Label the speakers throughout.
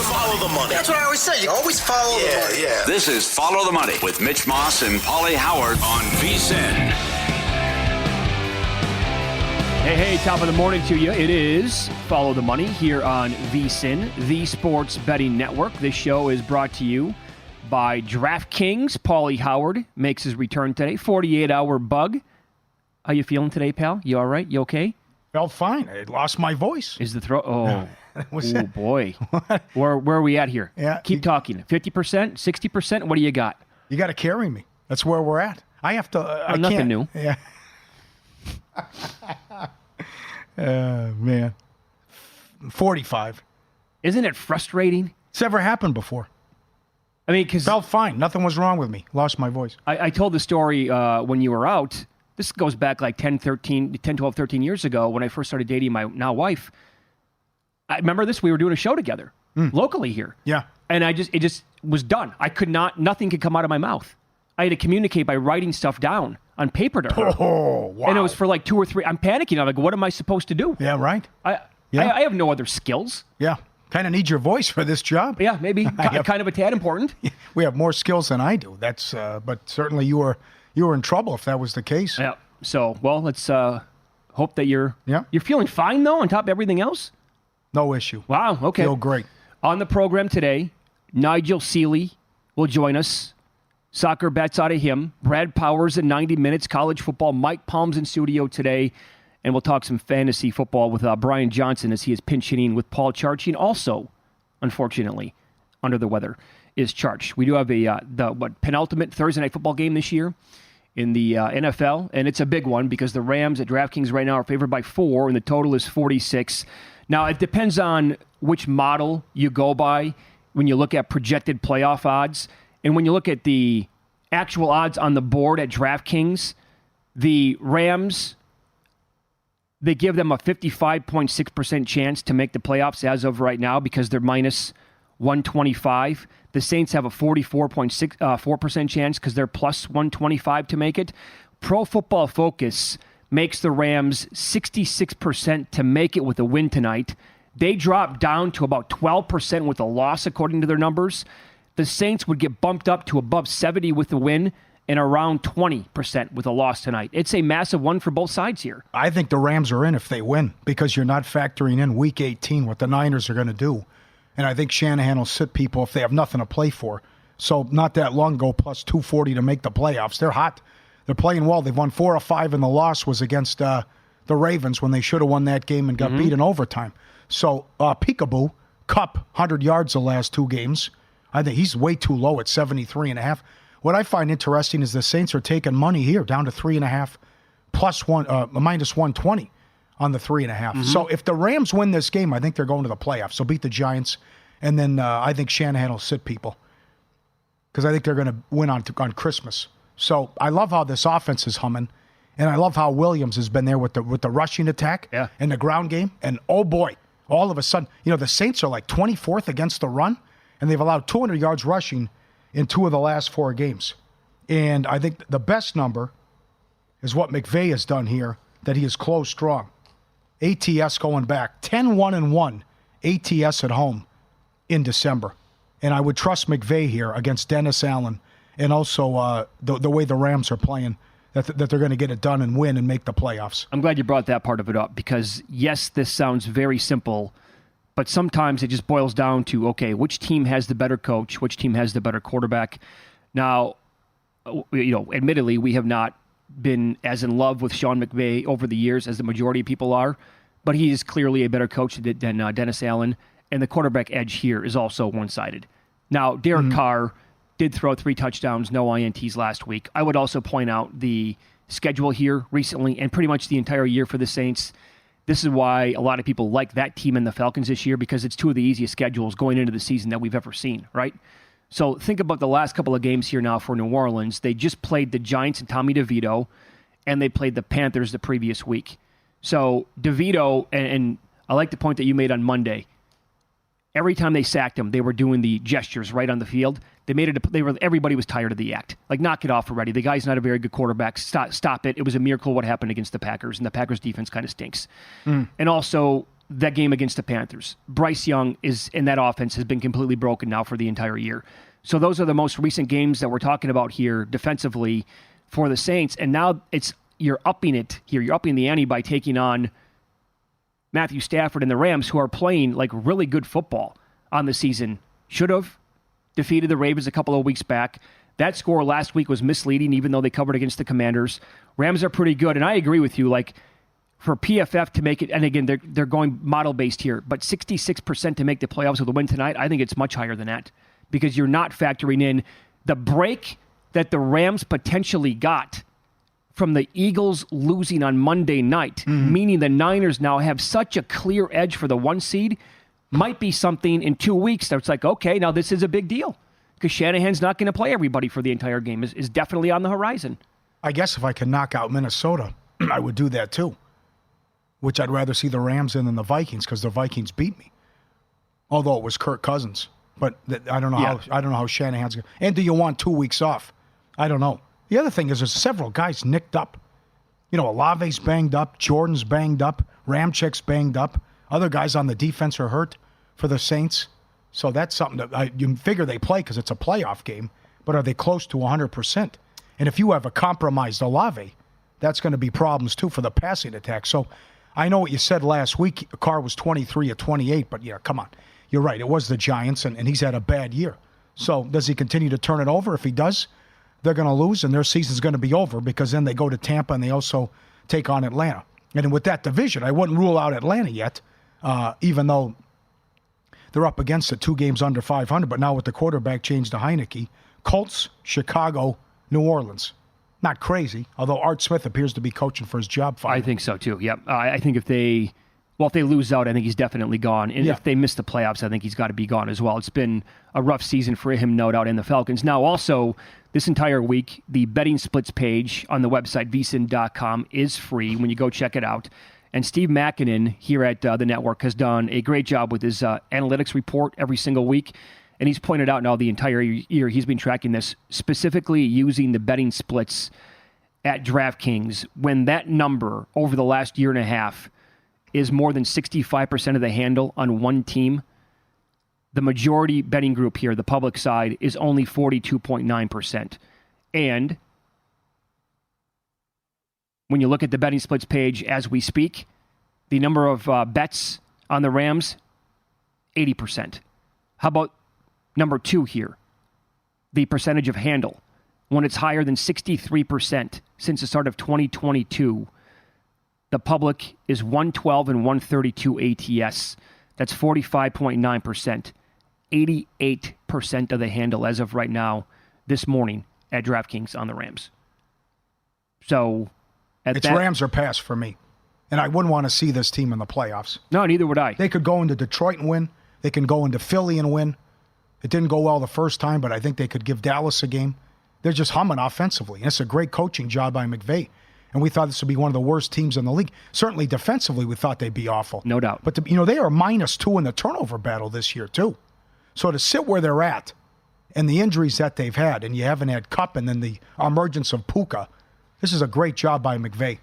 Speaker 1: Follow the money.
Speaker 2: That's what I always say. You always follow the money.
Speaker 1: Yeah.
Speaker 3: This is Follow the Money with Mitch Moss and Paulie Howard on VSiN.
Speaker 4: Hey, top of the morning to you. It is Follow the Money here on VSiN, the Sports Betting Network. This show is brought to you by DraftKings. Paulie Howard makes his return today. 48-hour bug. How you feeling today, pal? You all right? You okay?
Speaker 5: Felt fine. I lost my voice.
Speaker 4: Is the throat? Oh,
Speaker 5: What's
Speaker 4: boy. Where are we at here?
Speaker 5: Yeah,
Speaker 4: Keep talking. 50%? 60%? What do you got?
Speaker 5: You got to carry me. That's where we're at. I have to. I
Speaker 4: nothing
Speaker 5: can't.
Speaker 4: new.
Speaker 5: Yeah. Man. 45.
Speaker 4: Isn't it frustrating?
Speaker 5: It's never happened before.
Speaker 4: I mean, because
Speaker 5: Felt fine. Nothing was wrong with me. Lost my voice.
Speaker 4: I told the story when you were out. This goes back like 10, 12, 13 years ago when I first started dating my now wife. I remember this. We were doing a show together locally here.
Speaker 5: Yeah.
Speaker 4: And it just was done. Nothing could come out of my mouth. I had to communicate by writing stuff down on paper to her.
Speaker 5: Oh, wow.
Speaker 4: And it was for like 2 or 3. I'm panicking. I'm like, what am I supposed to do?
Speaker 5: Yeah, right?
Speaker 4: I have no other skills.
Speaker 5: Yeah. Kind of need your voice for this job.
Speaker 4: Yeah, maybe. Kind of a tad important.
Speaker 5: We have more skills than I do. That's but certainly you were in trouble if that was the case.
Speaker 4: Yeah. So, well, let's hope that you're
Speaker 5: Yeah.
Speaker 4: feeling fine, though, on top of everything else.
Speaker 5: No issue.
Speaker 4: Wow, okay.
Speaker 5: Feel great.
Speaker 4: On the program today, Nigel Seeley will join us. Soccer bets out of him. Brad Powers at 90 minutes. College football. Mike Palm's in studio today. And we'll talk some fantasy football with Brian Johnson as he is pinch hitting with Paul Charchi. And also, unfortunately, under the weather is Charch. We do have the penultimate Thursday night football game this year in the NFL. And it's a big one because the Rams at DraftKings right now are favored by 4, and the total is 46. Now, it depends on which model you go by when you look at projected playoff odds. And when you look at the actual odds on the board at DraftKings, the Rams, they give them a 55.6% chance to make the playoffs as of right now because they're minus 125. The Saints have a 44.4% chance because they're plus 125 to make it. Pro Football Focus makes the Rams 66% to make it with a win tonight. They drop down to about 12% with a loss, according to their numbers. The Saints would get bumped up to above 70 with the win and around 20% with a loss tonight. It's a massive one for both sides here.
Speaker 5: I think the Rams are in if they win because you're not factoring in Week 18, what the Niners are going to do. And I think Shanahan will sit people if they have nothing to play for. So not that long ago, plus 240 to make the playoffs. They're hot. They're playing well. They've won 4 or 5, and the loss was against the Ravens when they should have won that game and got beat in overtime. So Peekaboo, Kupp, 100 yards the last 2 games. I think he's way too low at 73.5. What I find interesting is the Saints are taking money here down to 3.5 plus minus 120 on the 3.5. So if the Rams win this game, I think they're going to the playoffs. So beat the Giants, and then I think Shanahan will sit people because I think they're going to win on Christmas. So I love how this offense is humming, and I love how Williams has been there with the rushing attack and the ground game. And oh boy, all of a sudden, the Saints are like 24th against the run, and they've allowed 200 yards rushing in 2 of the last 4 games. And I think the best number is what McVay has done here, that he has closed strong. ATS going back, 10-1-1 ATS at home in December. And I would trust McVay here against Dennis Allen and also the way the Rams are playing, that they're going to get it done and win and make the playoffs.
Speaker 4: I'm glad you brought that part of it up because, yes, this sounds very simple, but sometimes it just boils down to, okay, which team has the better coach, which team has the better quarterback. Now, admittedly, we have not been as in love with Sean McVay over the years as the majority of people are, but he is clearly a better coach than Dennis Allen, and the quarterback edge here is also one-sided. Now, Derek Carr did throw 3 touchdowns, no INTs last week. I would also point out the schedule here recently and pretty much the entire year for the Saints. This is why a lot of people like that team and the Falcons this year because it's 2 of the easiest schedules going into the season that we've ever seen, right? So think about the last couple of games here now for New Orleans. They just played the Giants and Tommy DeVito, and they played the Panthers the previous week. So DeVito, and I like the point that you made on Monday, every time they sacked him, they were doing the gestures right on the field. They made it. Everybody was tired of the act. Like, knock it off already. The guy's not a very good quarterback. Stop it. It was a miracle what happened against the Packers, and the Packers defense kind of stinks. And also, that game against the Panthers. Bryce Young is in that offense has been completely broken now for the entire year. So those are the most recent games that we're talking about here defensively for the Saints. And now you're upping it here. You're upping the ante by taking on Matthew Stafford and the Rams, who are playing like really good football on the season. Should have defeated the Ravens a couple of weeks back. That score last week was misleading, even though they covered against the Commanders. Rams are pretty good, and I agree with you. Like, for PFF to make it, and again, they're going model-based here, but 66% to make the playoffs with a win tonight, I think it's much higher than that because you're not factoring in the break that the Rams potentially got from the Eagles losing on Monday night, meaning the Niners now have such a clear edge for the 1 seed, might be something in 2 weeks that's like, okay, now this is a big deal because Shanahan's not going to play everybody for the entire game, is definitely on the horizon.
Speaker 5: I guess if I could knock out Minnesota, I would do that too. Which I'd rather see the Rams in than the Vikings because the Vikings beat me. Although it was Kirk Cousins. But I don't know how Shanahan's going to. And do you want 2 weeks off? I don't know. The other thing is there's several guys nicked up. You know, Olave's banged up. Jordan's banged up. Ramchek's banged up. Other guys on the defense are hurt for the Saints. So that's something that you figure they play because it's a playoff game. But are they close to 100%? And if you have a compromised Olave, that's going to be problems too for the passing attack. So I know what you said last week. Carr was 23 of 28, but yeah, come on. You're right. It was the Giants, and he's had a bad year. So does he continue to turn it over? If he does, they're going to lose, and their season's going to be over because then they go to Tampa and they also take on Atlanta. And with that division, I wouldn't rule out Atlanta yet, even though they're up against it 2 games under 500. But now with the quarterback change to Heineke, Colts, Chicago, New Orleans. Not crazy, although Art Smith appears to be coaching for his job finally.
Speaker 4: I think so, too. Yep. I think if they lose out, I think he's definitely gone. And if they miss the playoffs, I think he's got to be gone as well. It's been a rough season for him, no doubt, and the Falcons. Now, also, this entire week, the betting splits page on the website, vsin.com, is free when you go check it out. And Steve Makinen here at the network has done a great job with his analytics report every single week. And he's pointed out now the entire year he's been tracking this, specifically using the betting splits at DraftKings, when that number over the last year and a half is more than 65% of the handle on one team. The majority betting group here, the public side, is only 42.9%. And when you look at the betting splits page as we speak, the number of bets on the Rams, 80%. How about number 2 here? The percentage of handle. When it's higher than 63% since the start of 2022, the public is 112 and 132 ATS. That's 45.9%. 88% of the handle as of right now, this morning at DraftKings on the Rams. So,
Speaker 5: it's Rams or pass for me. And I wouldn't want to see this team in the playoffs.
Speaker 4: No, neither would I.
Speaker 5: They could go into Detroit and win. They can go into Philly and win. It didn't go well the first time, but I think they could give Dallas a game. They're just humming offensively. And it's a great coaching job by McVay. And we thought this would be one of the worst teams in the league. Certainly defensively, we thought they'd be awful.
Speaker 4: No doubt.
Speaker 5: But, they are -2 in the turnover battle this year, too. So to sit where they're at and the injuries that they've had, and you haven't had Kupp and then the emergence of Puka, this is a great job by McVay.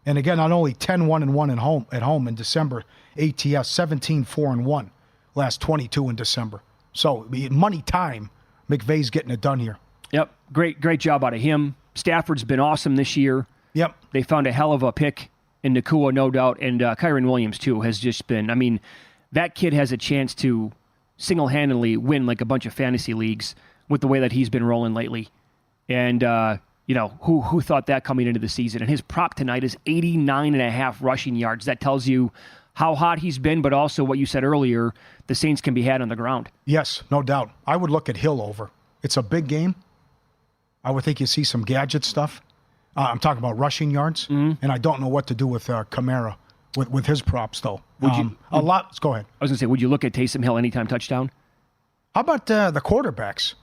Speaker 5: And again, not only 10-1-1 at home in December, ATS 17-4-1, last 22 in December. So money time, McVay's getting it done here.
Speaker 4: Yep, great job out of him. Stafford's been awesome this year.
Speaker 5: Yep.
Speaker 4: They found a hell of a pick in Nakua, no doubt, and Kyren Williams, too, has just been, that kid has a chance to single-handedly win like a bunch of fantasy leagues with the way that he's been rolling lately. And, who thought that coming into the season? And his prop tonight is 89.5 rushing yards. That tells you how hot he's been, but also what you said earlier, the Saints can be had on the ground.
Speaker 5: Yes, no doubt. I would look at Hill over. It's a big game. I would think you see some gadget stuff. I'm talking about rushing yards, and I don't know what to do with Kamara with his props, though. Go ahead.
Speaker 4: I was going to say, would you look at Taysom Hill anytime touchdown?
Speaker 5: How about the quarterbacks?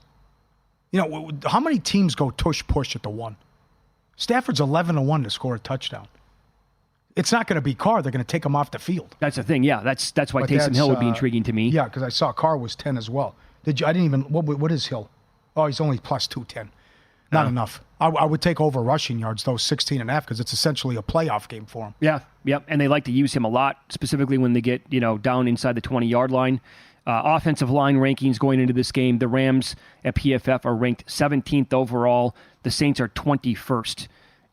Speaker 5: How many teams go tush-push at the 1? Stafford's 11-1 to score a touchdown. It's not going to be Carr. They're going to take him off the field.
Speaker 4: That's the thing, yeah. That's why Taysom Hill would be intriguing to me.
Speaker 5: Yeah, because I saw Carr was 10 as well. I didn't even, what is Hill? Oh, he's only plus 210. Not enough. I would take over rushing yards, though, 16.5, because it's essentially a playoff game for him.
Speaker 4: Yeah, yep. And they like to use him a lot, specifically when they get, down inside the 20-yard line. Offensive line rankings going into this game, the Rams at PFF are ranked 17th overall. The Saints are 21st.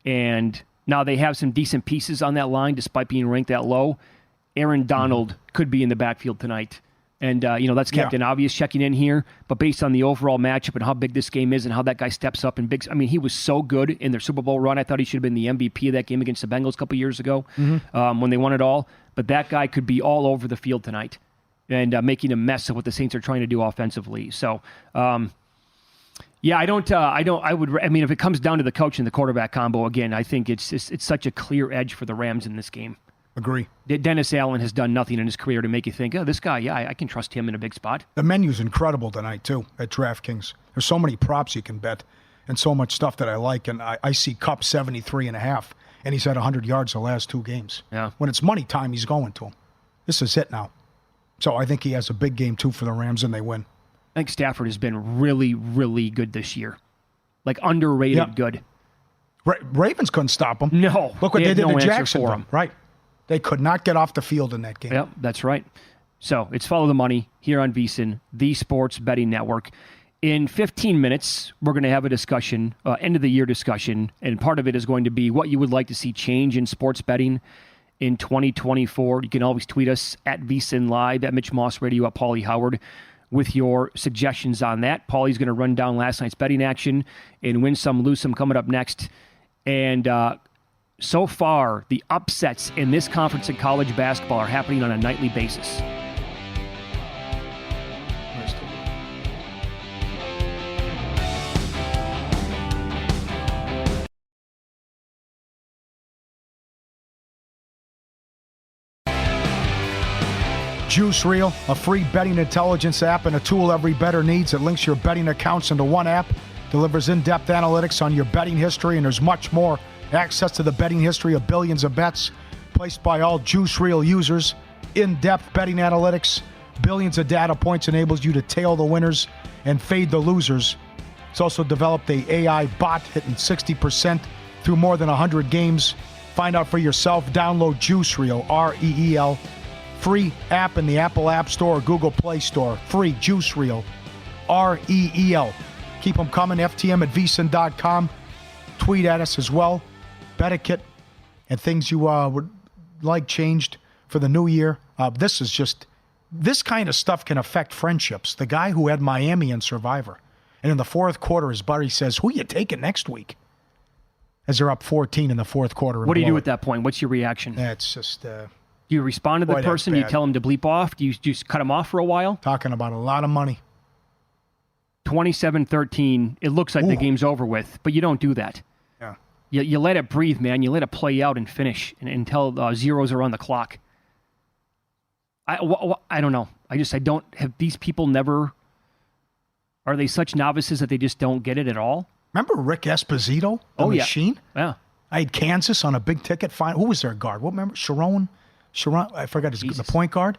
Speaker 4: And now they have some decent pieces on that line, despite being ranked that low. Aaron Donald could be in the backfield tonight. And, that's Captain Obvious checking in here. But based on the overall matchup and how big this game is and how that guy steps up in big... I mean, he was so good in their Super Bowl run. I thought he should have been the MVP of that game against the Bengals a couple years ago when they won it all. But that guy could be all over the field tonight and making a mess of what the Saints are trying to do offensively. So, I mean, if it comes down to the coach and the quarterback combo, again, I think it's such a clear edge for the Rams in this game.
Speaker 5: Agree.
Speaker 4: Dennis Allen has done nothing in his career to make you think, this guy, I can trust him in a big spot.
Speaker 5: The menu's incredible tonight, too, at DraftKings. There's so many props you can bet and so much stuff that I like. And I see Kupp 73.5, and he's had 100 yards the last 2 games.
Speaker 4: Yeah.
Speaker 5: When it's money time, he's going to him. This is it now. So I think he has a big game, too, for the Rams, and they win.
Speaker 4: I think Stafford has been really, really good this year. Like, underrated good.
Speaker 5: Ravens couldn't stop him.
Speaker 4: No.
Speaker 5: Look what they did to Jacksonville.
Speaker 4: For him.
Speaker 5: Right. They could not get off the field in that game.
Speaker 4: Yep, that's right. So it's Follow the Money here on VSiN, the Sports Betting Network. In 15 minutes, we're going to have a discussion, end of the year discussion, and part of it is going to be what you would like to see change in sports betting in 2024. You can always tweet us at VSiN Live, at Mitch Moss Radio, at Paulie Howard with your suggestions on that. Paulie's going to run down last night's betting action and win some, lose some coming up next. And so far, the upsets in this conference in college basketball are happening on a nightly basis.
Speaker 5: Juice Reel, a free betting intelligence app and a tool every bettor needs. It links your betting accounts into one app, delivers in-depth analytics on your betting history, and there's much more. Access to the betting history of billions of bets placed by all Juice Reel users. In-depth betting analytics, billions of data points enables you to tail the winners and fade the losers. It's also developed a AI bot hitting 60% through more than 100 games. Find out for yourself. Download Juice Reel, R-E-E-L. Free app in the Apple App Store or Google Play Store. Free Juice Reel, R-E-E-L. Keep them coming. FTM at VSiN.com. Tweet at us as well. Etiquette and things you would like changed for the new year. This kind of stuff can affect friendships. The guy who had Miami in Survivor, and in the fourth quarter, his buddy says, "Who you taking next week?" As they're up 14 in the fourth quarter.
Speaker 4: What do you do at that point? What's your reaction?
Speaker 5: It's just...
Speaker 4: do you respond to the person? Do you tell him to bleep off? Do you just cut him off for a while?
Speaker 5: Talking about a lot of money.
Speaker 4: 27-13. It looks like the game's over with, but you don't do that. You let it breathe, man. You let it play out and finish until zeros are on the clock. I don't know. I don't have these people never. Are they such novices that they just don't get it at all?
Speaker 5: Remember Rick Esposito, the machine?
Speaker 4: Yeah.
Speaker 5: I had Kansas on a big ticket. Who was their guard? What? Remember Sharon? I forgot the point guard.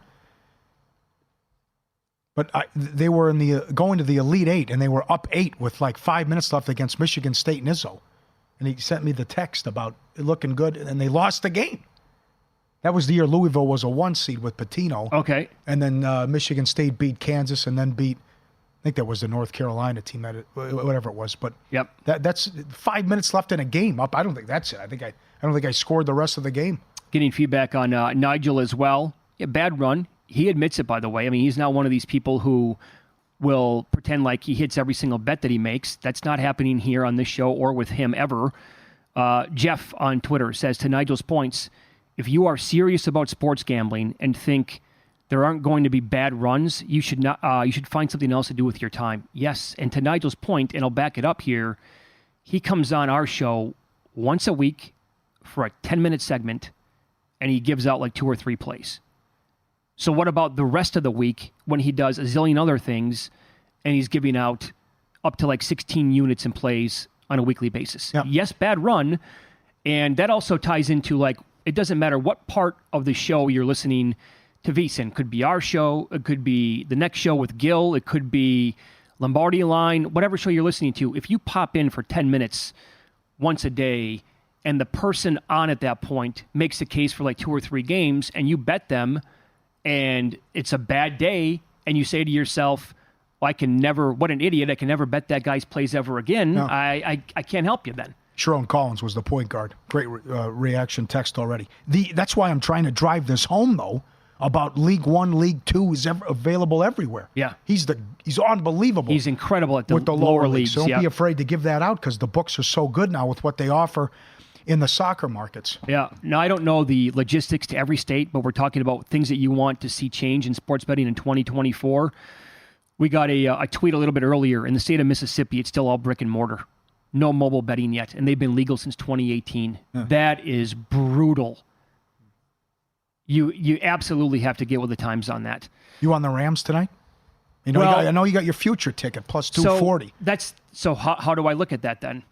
Speaker 5: But they were in the going to the Elite Eight, and they were up 8 with like 5 minutes left against Michigan State and Izzo. And he sent me the text about it looking good, and they lost the game. That was the year Louisville was a 1 seed with Pitino.
Speaker 4: Okay.
Speaker 5: And then Michigan State beat Kansas, and then beat, I think that was the North Carolina team, whatever it was. But
Speaker 4: yep.
Speaker 5: That's 5 minutes left in a game. I don't think that's it. I don't think I scored the rest of the game.
Speaker 4: Getting feedback on Nigel as well. Yeah, bad run. He admits it, by the way. I mean, he's now one of these people who will pretend like he hits every single bet that he makes. That's not happening here on this show or with him ever. Jeff on Twitter says, to Nigel's points, if you are serious about sports gambling and think there aren't going to be bad runs, you should not. You should find something else to do with your time. Yes, and to Nigel's point, and I'll back it up here, he comes on our show once a week for a 10-minute segment, and he gives out like 2 or 3 plays. So what about the rest of the week when he does a zillion other things and he's giving out up to like 16 units and plays on a weekly basis? Yep. Yes, bad run. And that also ties into like, it doesn't matter what part of the show you're listening to VSiN. It could be our show. It could be the next show with Gil. It could be Lombardi Line, whatever show you're listening to, if you pop in for 10 minutes once a day and the person on at that point makes a case for like 2 or 3 games and you bet them and it's a bad day and you say to yourself, well, what an idiot, I can never bet that guy's plays ever again. No. I can't help you then.
Speaker 5: Sharon Collins was the point guard. Great reaction text already. That's why I'm trying to drive this home, though, about League One, League Two is available everywhere.
Speaker 4: Yeah.
Speaker 5: He's unbelievable.
Speaker 4: He's incredible at the
Speaker 5: lower
Speaker 4: leagues.
Speaker 5: So don't be afraid to give that out because the books are so good now with what they offer in the soccer markets.
Speaker 4: Yeah. Now, I don't know the logistics to every state, but we're talking about things that you want to see change in sports betting in 2024. We got a tweet a little bit earlier. In the state of Mississippi, it's still all brick and mortar. No mobile betting yet, and they've been legal since 2018. Yeah. That is brutal. You absolutely have to get with the times on that.
Speaker 5: You on the Rams tonight? I know you got your future ticket plus 240.
Speaker 4: So how do I look at that then?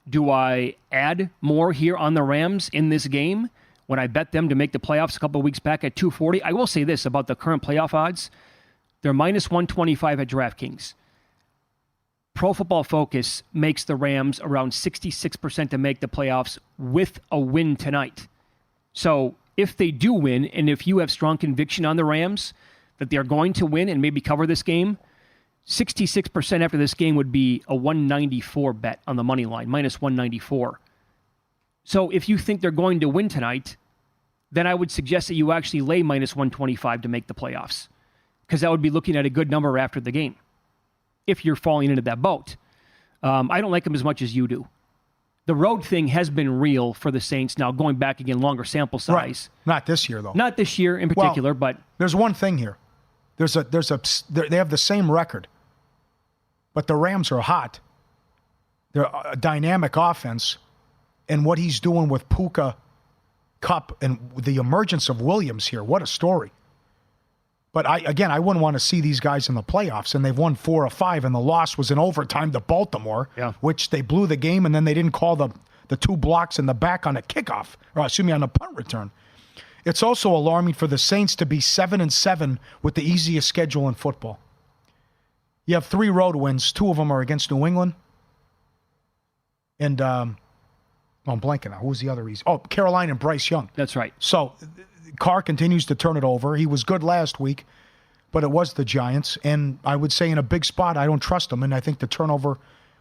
Speaker 4: Do I add more here on the Rams in this game when I bet them to make the playoffs a couple of weeks back at 240? I will say this about the current playoff odds. They're minus 125 at DraftKings. Pro Football Focus makes the Rams around 66% to make the playoffs with a win tonight. So if they do win, and if you have strong conviction on the Rams that they're going to win and maybe cover this game, 66% after this game would be a 194 bet on the money line, minus 194. So if you think they're going to win tonight, then I would suggest that you actually lay minus 125 to make the playoffs, because that would be looking at a good number after the game if you're falling into that boat. I don't like them as much as you do. The road thing has been real for the Saints now, going back again, longer sample size.
Speaker 5: Right. Not this year, though.
Speaker 4: Not this year in particular, but
Speaker 5: there's one thing here. They have the same record, but the Rams are hot. They're a dynamic offense, and what he's doing with Puka, Kupp, and the emergence of Williams here, what a story. But I wouldn't want to see these guys in the playoffs, and they've won 4 of 5, and the loss was in overtime to Baltimore, which they blew the game, and then they didn't call the 2 blocks in the back on a kickoff, or on the punt return. It's also alarming for the Saints to be 7-7 with the easiest schedule in football. You have 3 road wins. 2 of them are against New England. And I'm blanking now. Who was the other easy? Oh, Carolina and Bryce Young.
Speaker 4: That's right.
Speaker 5: So Carr continues to turn it over. He was good last week, but it was the Giants. And I would say in a big spot, I don't trust him, and I think the turnover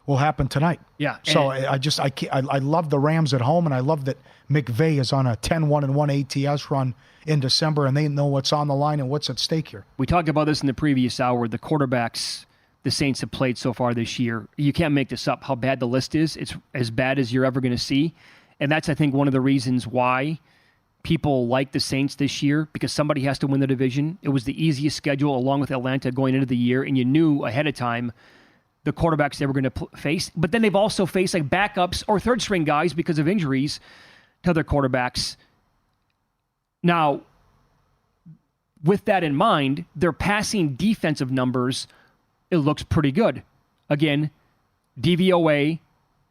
Speaker 5: will happen tonight.
Speaker 4: Yeah.
Speaker 5: So I love the Rams at home, and I love that McVay is on a 10-1-1 ATS run in December, and they know what's on the line and what's at stake here.
Speaker 4: We talked about this in the previous hour. The quarterbacks the Saints have played so far this year, you can't make this up, how bad the list is. It's as bad as you're ever going to see. And that's, I think, one of the reasons why people like the Saints this year, because somebody has to win the division. It was the easiest schedule along with Atlanta going into the year, and you knew ahead of time the quarterbacks they were going to face. But then they've also faced like backups or third-string guys because of injuries to other quarterbacks. Now, with that in mind, their passing defensive numbers, it looks pretty good. Again, DVOA,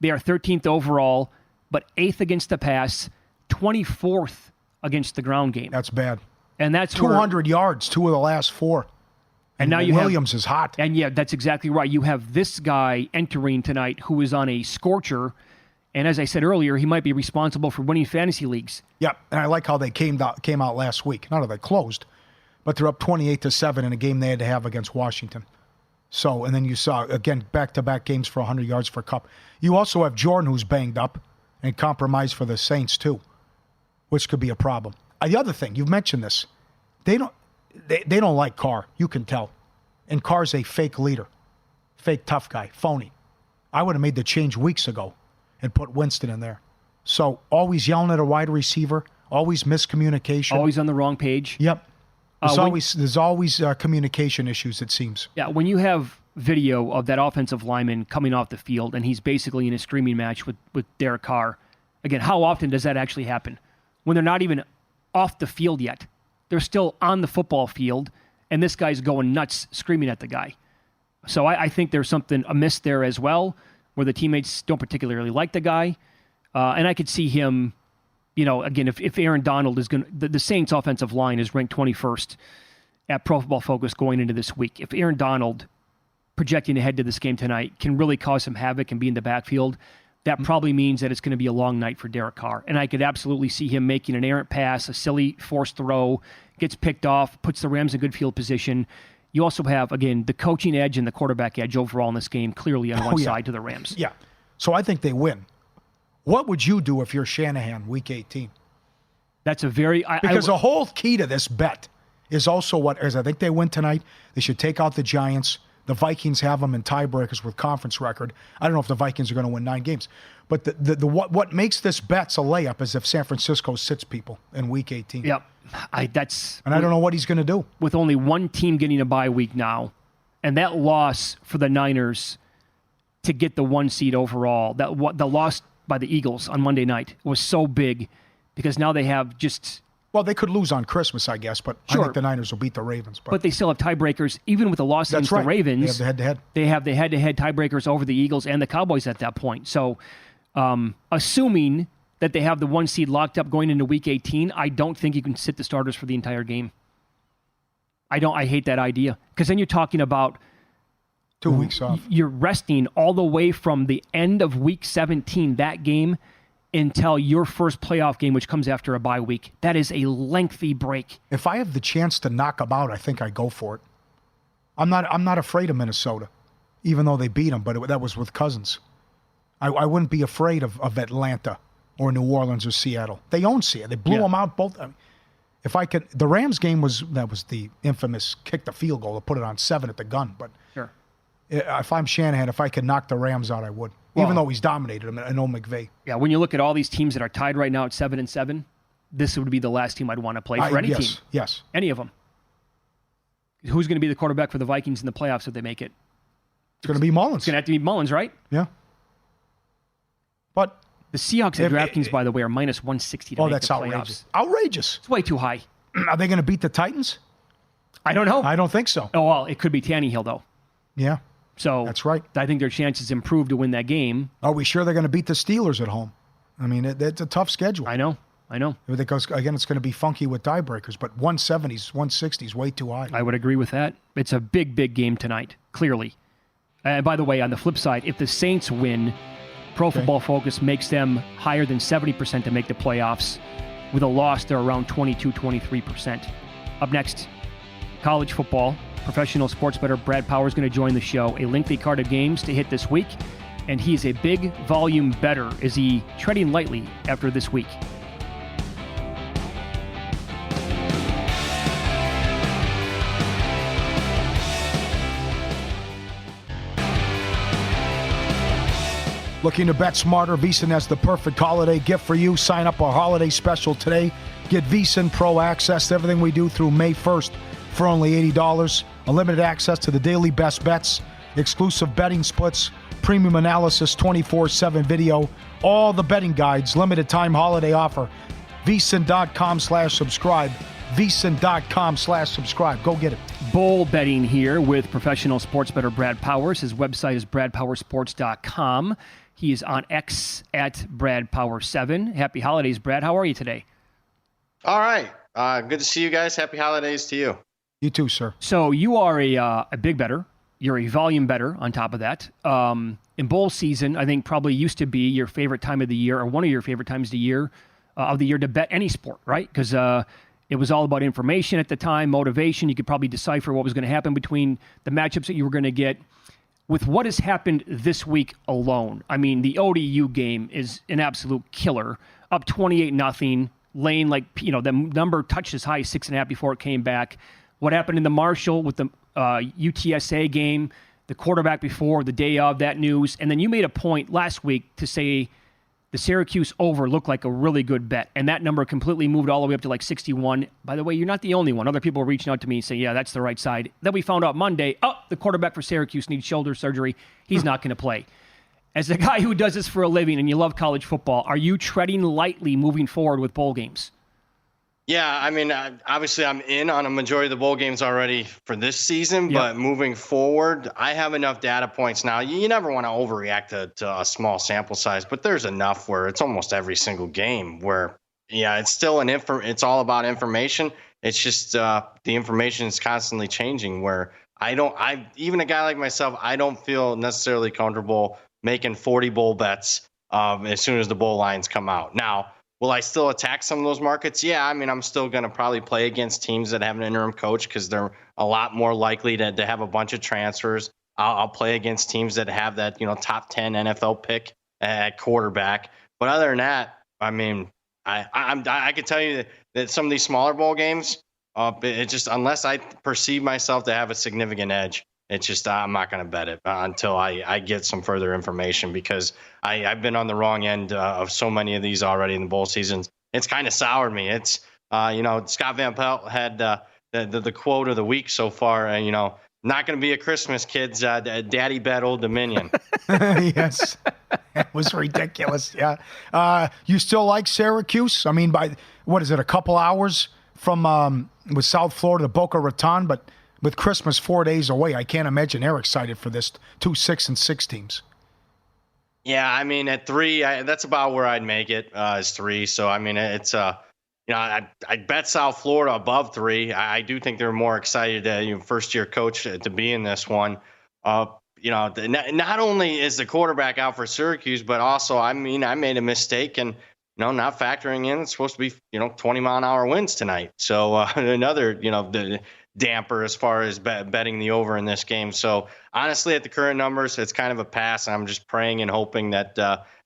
Speaker 4: they are 13th overall, but 8th against the pass, 24th against the ground game.
Speaker 5: That's bad.
Speaker 4: And that's
Speaker 5: 200 yards, 2 of the last 4.
Speaker 4: And now
Speaker 5: Williams is hot.
Speaker 4: And yeah, that's exactly right. You have this guy entering tonight who is on a scorcher. And as I said earlier, he might be responsible for winning fantasy leagues.
Speaker 5: Yeah, and I like how they came out last week. Not that they closed, but they're up 28-7 in a game they had to have against Washington. So, and then you saw, again, back-to-back games for 100 yards for Kupp. You also have Jordan, who's banged up and compromised for the Saints, too, which could be a problem. The other thing, you've mentioned this. They don't like Carr. You can tell. And Carr's a fake leader, fake tough guy, phony. I would have made the change weeks ago and put Winston in there. So always yelling at a wide receiver, always miscommunication.
Speaker 4: Always on the wrong page.
Speaker 5: Yep. There's always communication issues, it seems.
Speaker 4: Yeah, when you have video of that offensive lineman coming off the field and he's basically in a screaming match with Derek Carr, again, how often does that actually happen? When they're not even off the field yet. They're still on the football field, and this guy's going nuts screaming at the guy. So I think there's something amiss there as well, where the teammates don't particularly like the guy. And I could see him, again, if Aaron Donald is going to... The Saints' offensive line is ranked 21st at Pro Football Focus going into this week. If Aaron Donald projecting ahead to this game tonight, can really cause some havoc and be in the backfield, that probably means that it's going to be a long night for Derek Carr. And I could absolutely see him making an errant pass, a silly forced throw, gets picked off, puts the Rams in good field position. You also have, again, the coaching edge and the quarterback edge overall in this game clearly on one side to the Rams.
Speaker 5: Yeah. So I think they win. What would you do if you're Shanahan week 18?
Speaker 4: That's a very...
Speaker 5: Because the whole key to this bet is also as I think they win tonight. They should take out the Giants. The Vikings have them in tiebreakers with conference record. I don't know if the Vikings are going to win 9 games. But what makes this bet's a layup is if San Francisco sits people in week 18.
Speaker 4: Yep.
Speaker 5: And I don't know what he's going to do.
Speaker 4: With only one team getting a bye week now, and that loss for the Niners to get the 1 seed overall, the loss by the Eagles on Monday night was so big because now they have just...
Speaker 5: Well, they could lose on Christmas, I guess, but sure. I think the Niners will beat the Ravens.
Speaker 4: But they still have tiebreakers, even with the loss against the Ravens.
Speaker 5: They have the head-to-head.
Speaker 4: They have the head-to-head tiebreakers over the Eagles and the Cowboys at that point. So, assuming that they have the 1 seed locked up going into Week 18, I don't think you can sit the starters for the entire game. I hate that idea. Because then you're talking about
Speaker 5: 2 weeks off.
Speaker 4: You're resting all the way from the end of Week 17, that game, until your first playoff game, which comes after a bye week. That is a lengthy break.
Speaker 5: If I have the chance to knock them out, I think I go for it. I'm not afraid of Minnesota, even though they beat them, but that was with Cousins. I wouldn't be afraid of Atlanta or New Orleans or Seattle. They own Seattle. They blew them out both. I mean, if I could, the Rams game was the infamous kick the field goal to put it on 7 at the gun. But
Speaker 4: sure.
Speaker 5: If I'm Shanahan, if I could knock the Rams out, I would. Well, even though he's dominated them, I know McVay.
Speaker 4: Yeah, when you look at all these teams that are tied right now at 7-7, this would be the last team I'd want to play for any team.
Speaker 5: Yes.
Speaker 4: Any of them. Who's going to be the quarterback for the Vikings in the playoffs if they make it?
Speaker 5: It's going to be Mullins.
Speaker 4: It's going to have to be Mullins, right?
Speaker 5: Yeah. But
Speaker 4: the Seahawks at DraftKings, by the way, are minus 160 to make the playoffs.
Speaker 5: That's outrageous. Outrageous.
Speaker 4: It's way too high.
Speaker 5: Are they going to beat the Titans?
Speaker 4: I don't know.
Speaker 5: I don't think so.
Speaker 4: Oh, well, it could be Tannehill, though.
Speaker 5: Yeah.
Speaker 4: So
Speaker 5: that's right.
Speaker 4: I think their chances improve to win that game.
Speaker 5: Are we sure they're going to beat the Steelers at home? I mean, it's a tough schedule.
Speaker 4: I know.
Speaker 5: Because, again, it's going to be funky with tiebreakers, but 170s, 160s, way too high.
Speaker 4: I would agree with that. It's a big, big game tonight, clearly. And by the way, on the flip side, if the Saints win, Pro Football Focus makes them higher than 70% to make the playoffs. With a loss, they're around 22-23%. Up next, college football. Professional sports bettor Brad Power is going to join the show. A lengthy card of games to hit this week, and he's a big volume bettor. Is he treading lightly after this week?
Speaker 5: Looking to bet smarter? VSiN has the perfect holiday gift for you. Sign up our holiday special today. Get VSiN Pro access to everything we do through May 1st for only $80. Unlimited access to the daily best bets, exclusive betting splits, premium analysis, 24/7 video, all the betting guides, limited time holiday offer. VSiN.com/subscribe. VSiN.com/subscribe. Go get it.
Speaker 4: Bowl betting here with professional sports bettor Brad Powers. His website is bradpowersports.com. He is on X at BradPower7. Happy holidays, Brad. How are you today?
Speaker 2: All right. Good to see you guys. Happy holidays to you.
Speaker 5: You too, sir.
Speaker 4: So you are a big bettor. You're a volume bettor on top of that. In bowl season, I think probably used to be your favorite time of the year, or one of your favorite times of the year to bet any sport, right? Because it was all about information at the time, motivation. You could probably decipher what was going to happen between the matchups that you were going to get. With what has happened this week alone, I mean, the ODU game is an absolute killer. Up 28-0, laying the number touched as high as 6.5 before it came back. What happened in the Marshall with the UTSA game, the quarterback before, the day of, that news. And then you made a point last week to say the Syracuse over looked like a really good bet. And that number completely moved all the way up to like 61. By the way, you're not the only one. Other people were reaching out to me and saying, yeah, that's the right side. Then we found out Monday, the quarterback for Syracuse needs shoulder surgery. He's not going to play. As a guy who does this for a living and you love college football, are you treading lightly moving forward with bowl games?
Speaker 2: Yeah, I mean, obviously I'm in on a majority of the bowl games already for this season, but moving forward, I have enough data points now. You never want to overreact to a small sample size, but there's enough where it's almost every single game where, it's still it's all about information. It's just the information is constantly changing where even a guy like myself, I don't feel necessarily comfortable making 40 bowl bets as soon as the bowl lines come out. Now, will I still attack some of those markets? Yeah, I mean, I'm still going to probably play against teams that have an interim coach because they're a lot more likely to have a bunch of transfers. I'll play against teams that have that, top 10 NFL pick at quarterback. But other than that, I mean, I can tell you that some of these smaller bowl games, it just, unless I perceive myself to have a significant edge, it's just, I'm not going to bet it until I get some further information, because I've been on the wrong end of so many of these already in the bowl seasons. It's kind of soured me. It's, Scott Van Pelt had the quote of the week so far, not going to be a Christmas, kids. Daddy bet Old Dominion.
Speaker 5: Yes. It was ridiculous. Yeah. You still like Syracuse? I mean, by, what is it, a couple hours from with South Florida to Boca Raton, but with Christmas 4 days away, I can't imagine they're excited for this. 2 6-6 teams.
Speaker 2: Yeah, I mean, at 3, that's about where I'd make it, is 3. So, I mean, it's I'd bet South Florida above 3. I do think they're more excited, first-year coach to be in this one. Not only is the quarterback out for Syracuse, but also, I mean, I made a mistake and, not factoring in, it's supposed to be, 20-mile-an-hour winds tonight. So another, the damper as far as betting the over in this game. So honestly, at the current numbers, it's kind of a pass. I'm just praying and hoping that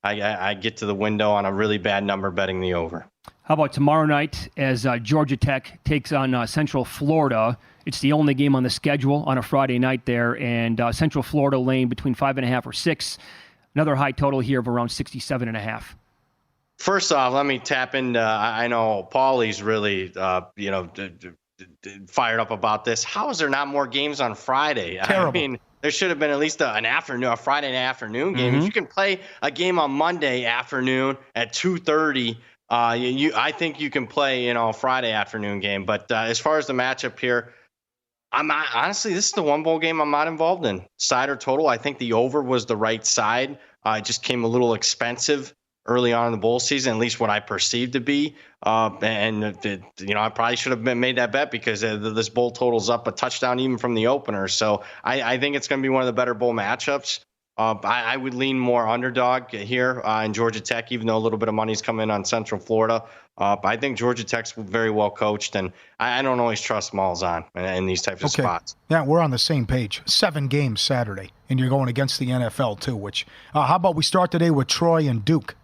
Speaker 2: I get to the window on a really bad number betting the over.
Speaker 4: How about tomorrow night as Georgia Tech takes on Central Florida? It's the only game on the schedule on a Friday night there, and Central Florida laying between 5.5 or 6. Another high total here of around 67.5.
Speaker 2: First off, let me tap into, I know Paulie's really, fired up about this. How is there not more games on Friday?
Speaker 5: Terrible.
Speaker 2: I mean, there should have been at least a Friday afternoon game. If you can play a game on Monday afternoon at 2:30, I think you can play, a Friday afternoon game. But as far as the matchup here, honestly, this is the one bowl game I'm not involved in. Side or total, I think the over was the right side. It just came a little expensive early on in the bowl season, at least what I perceived to be. I probably should have made that bet because this bowl total's up a touchdown even from the opener. So I think it's going to be one of the better bowl matchups. I would lean more underdog here in Georgia Tech, even though a little bit of money's come in on Central Florida. I think Georgia Tech's very well coached, and I don't always trust Malzahn in these types of spots.
Speaker 5: Yeah, we're on the same page. 7 games Saturday, and you're going against the NFL too. Which how about we start today with Troy and Duke?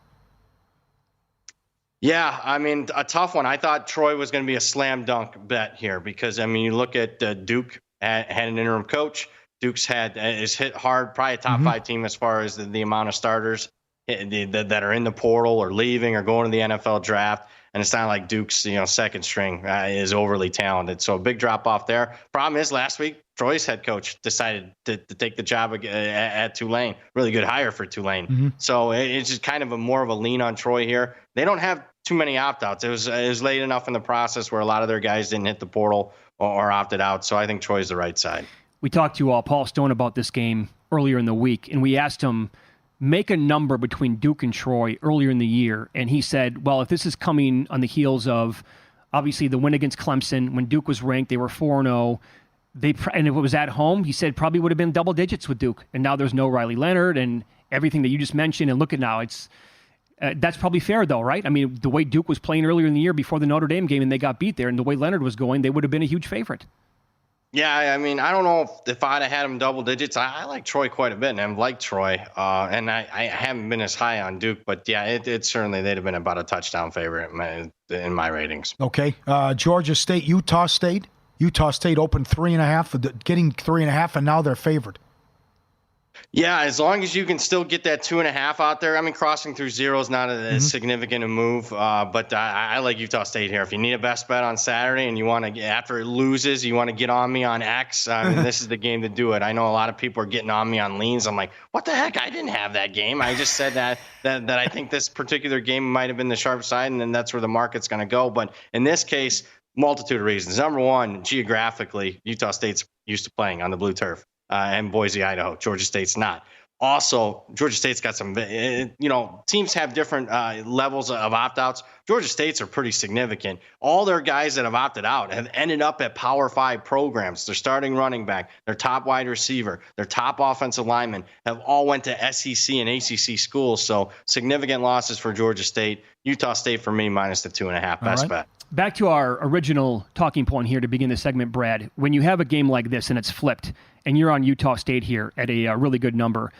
Speaker 2: Yeah, I mean, a tough one. I thought Troy was going to be a slam dunk bet here because, I mean, you look at Duke had an interim coach. Duke's is hit hard, probably a top 5 team as far as the amount of starters that are in the portal or leaving or going to the NFL draft. And it's not like Duke's, second string is overly talented. So a big drop off there. Problem is last week, Troy's head coach decided to take the job at Tulane. Really good hire for Tulane. So it's just kind of more of a lean on Troy here. They don't have too many opt-outs. It was late enough in the process where a lot of their guys didn't hit the portal or opted out. So I think Troy's the right side.
Speaker 4: We talked to Paul Stone about this game earlier in the week, and we asked him, make a number between Duke and Troy earlier in the year. And he said, well, if this is coming on the heels of, obviously, the win against Clemson, when Duke was ranked, they were 4-0. And if it was at home, he said probably would have been double digits with Duke. And now there's no Riley Leonard and everything that you just mentioned. And look at now, it's that's probably fair, though, right? I mean, the way Duke was playing earlier in the year before the Notre Dame game and they got beat there, and the way Leonard was going, they would have been a huge favorite.
Speaker 2: Yeah, I mean, I don't know if I'd have had him double digits. I like Troy quite a bit, and I've liked Troy. And I haven't been as high on Duke, but yeah, it certainly, they'd have been about a touchdown favorite in my ratings.
Speaker 5: Okay. Georgia State, Utah State. Utah State opened 3.5, getting 3.5, and now they're favored.
Speaker 2: Yeah, as long as you can still get that 2.5 out there. I mean, crossing through 0 is not as significant a move, but I like Utah State here. If you need a best bet on Saturday and you want to, after it loses, you want to get on me on X, this is the game to do it. I know a lot of people are getting on me on leans. I'm like, what the heck? I didn't have that game. I just said that I think this particular game might have been the sharp side, and then that's where the market's going to go. But in this case, multitude of reasons. Number one, geographically, Utah State's used to playing on the blue turf. And Boise, Idaho. Georgia State's not. Also, Georgia State's got some, teams have different levels of opt-outs. Georgia State's are pretty significant. All their guys that have opted out have ended up at Power 5 programs. Their starting running back, their top wide receiver, their top offensive lineman have all went to SEC and ACC schools. So significant losses for Georgia State. Utah State for me minus the 2.5. Best bet.
Speaker 4: Back to our original talking point here to begin the segment, Brad. When you have a game like this and it's flipped and you're on Utah State here at a really good number,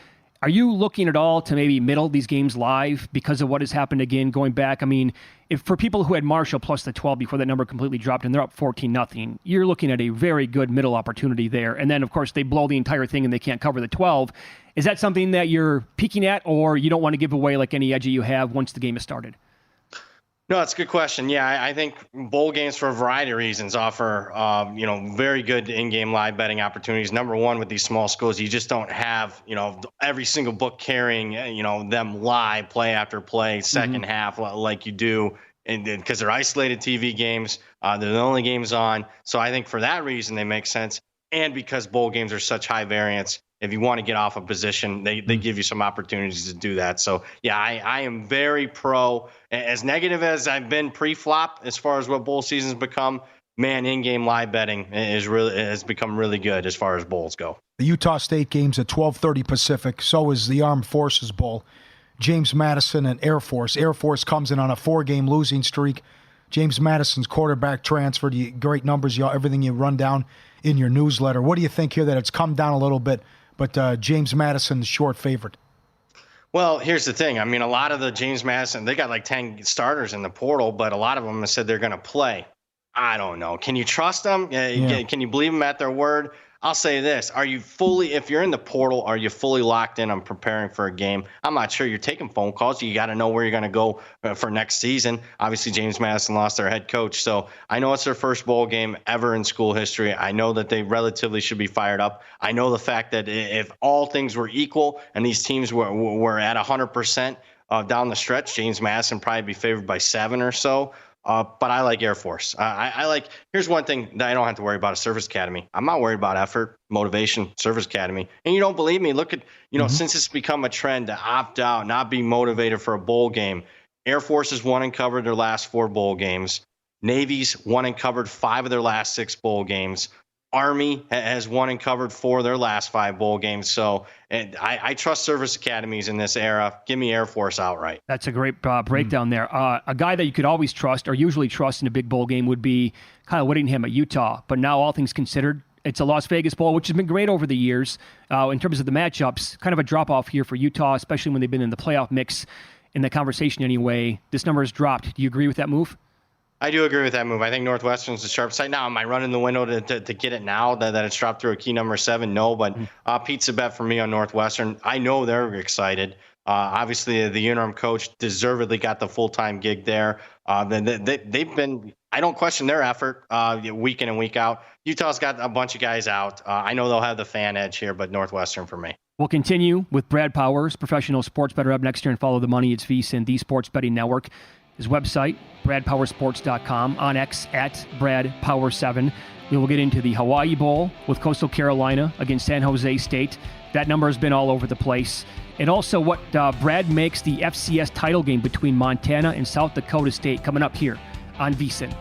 Speaker 4: are you looking at all to maybe middle these games live because of what has happened again going back? I mean, if for people who had Marshall plus the 12 before that number completely dropped and they're up 14-0, you're looking at a very good middle opportunity there. And then, of course, they blow the entire thing and they can't cover the 12. Is that something that you're peeking at, or you don't want to give away like any edge you have once the game is started?
Speaker 2: No, that's a good question. Yeah, I think bowl games for a variety of reasons offer, very good in-game live betting opportunities. Number one, with these small schools, you just don't have, every single book carrying, them live play after play, second half like you do, and because they're isolated TV games, they're the only games on. So I think for that reason, they make sense. And because bowl games are such high variance, if you want to get off a position, they give you some opportunities to do that. So, yeah, I am very pro. As negative as I've been pre-flop as far as what bowl seasons become, man, in-game live betting has become really good as far as bowls go.
Speaker 5: The Utah State game's at 12:30 Pacific. So is the Armed Forces Bowl. James Madison and Air Force. Air Force comes in on a 4-game losing streak. James Madison's quarterback transferred. Great numbers, everything you run down in your newsletter. What do you think here that it's come down a little bit, but James Madison's short favorite?
Speaker 2: Well, here's the thing. I mean, a lot of the James Madison, they got like 10 starters in the portal, but a lot of them have said they're going to play. I don't know. Can you trust them? Can you believe them at their word? I'll say this. If you're in the portal, are you fully locked in on preparing for a game? I'm not sure. You're taking phone calls. You got to know where you're going to go for next season. Obviously, James Madison lost their head coach. So I know it's their first bowl game ever in school history. I know that they relatively should be fired up. I know the fact that if all things were equal and these teams were at 100% down the stretch, James Madison probably be favored by 7 or so. But I like Air Force. Here's one thing that I don't have to worry about: a Service Academy. I'm not worried about effort, motivation, Service Academy. And you don't believe me? Look at, since it's become a trend to opt out, not be motivated for a bowl game. Air Force has won and covered their last 4 bowl games. Navy's won and covered 5 of their last 6 bowl games. Army has won and covered 4 of their last 5 bowl games. So I trust Service Academies in this era. Give me Air Force outright.
Speaker 4: That's a great breakdown there. A guy that you could always trust or usually trust in a big bowl game would be Kyle Whittingham at Utah. But now, all things considered, it's a Las Vegas Bowl, which has been great over the years in terms of the matchups. Kind of a drop-off here for Utah, especially when they've been in the playoff mix in the conversation anyway. This number has dropped. Do you agree with that move?
Speaker 2: I do agree with that move. I think Northwestern's the sharp side. Now, am I running the window to get it now that it's dropped through a key number 7? No, but pizza bet for me on Northwestern. I know they're excited. Obviously, the interim coach deservedly got the full-time gig there. They've been – I don't question their effort week in and week out. Utah's got a bunch of guys out. I know they'll have the fan edge here, but Northwestern for me.
Speaker 4: We'll continue with Brad Powers, professional sports bettor up next year, and follow the money. It's VSiN, the Sports Betting Network. His website, bradpowersports.com, on X at BradPower7. We will get into the Hawaii Bowl with Coastal Carolina against San Jose State. That number has been all over the place. And also what Brad makes the FCS title game between Montana and South Dakota State coming up here on VSiN.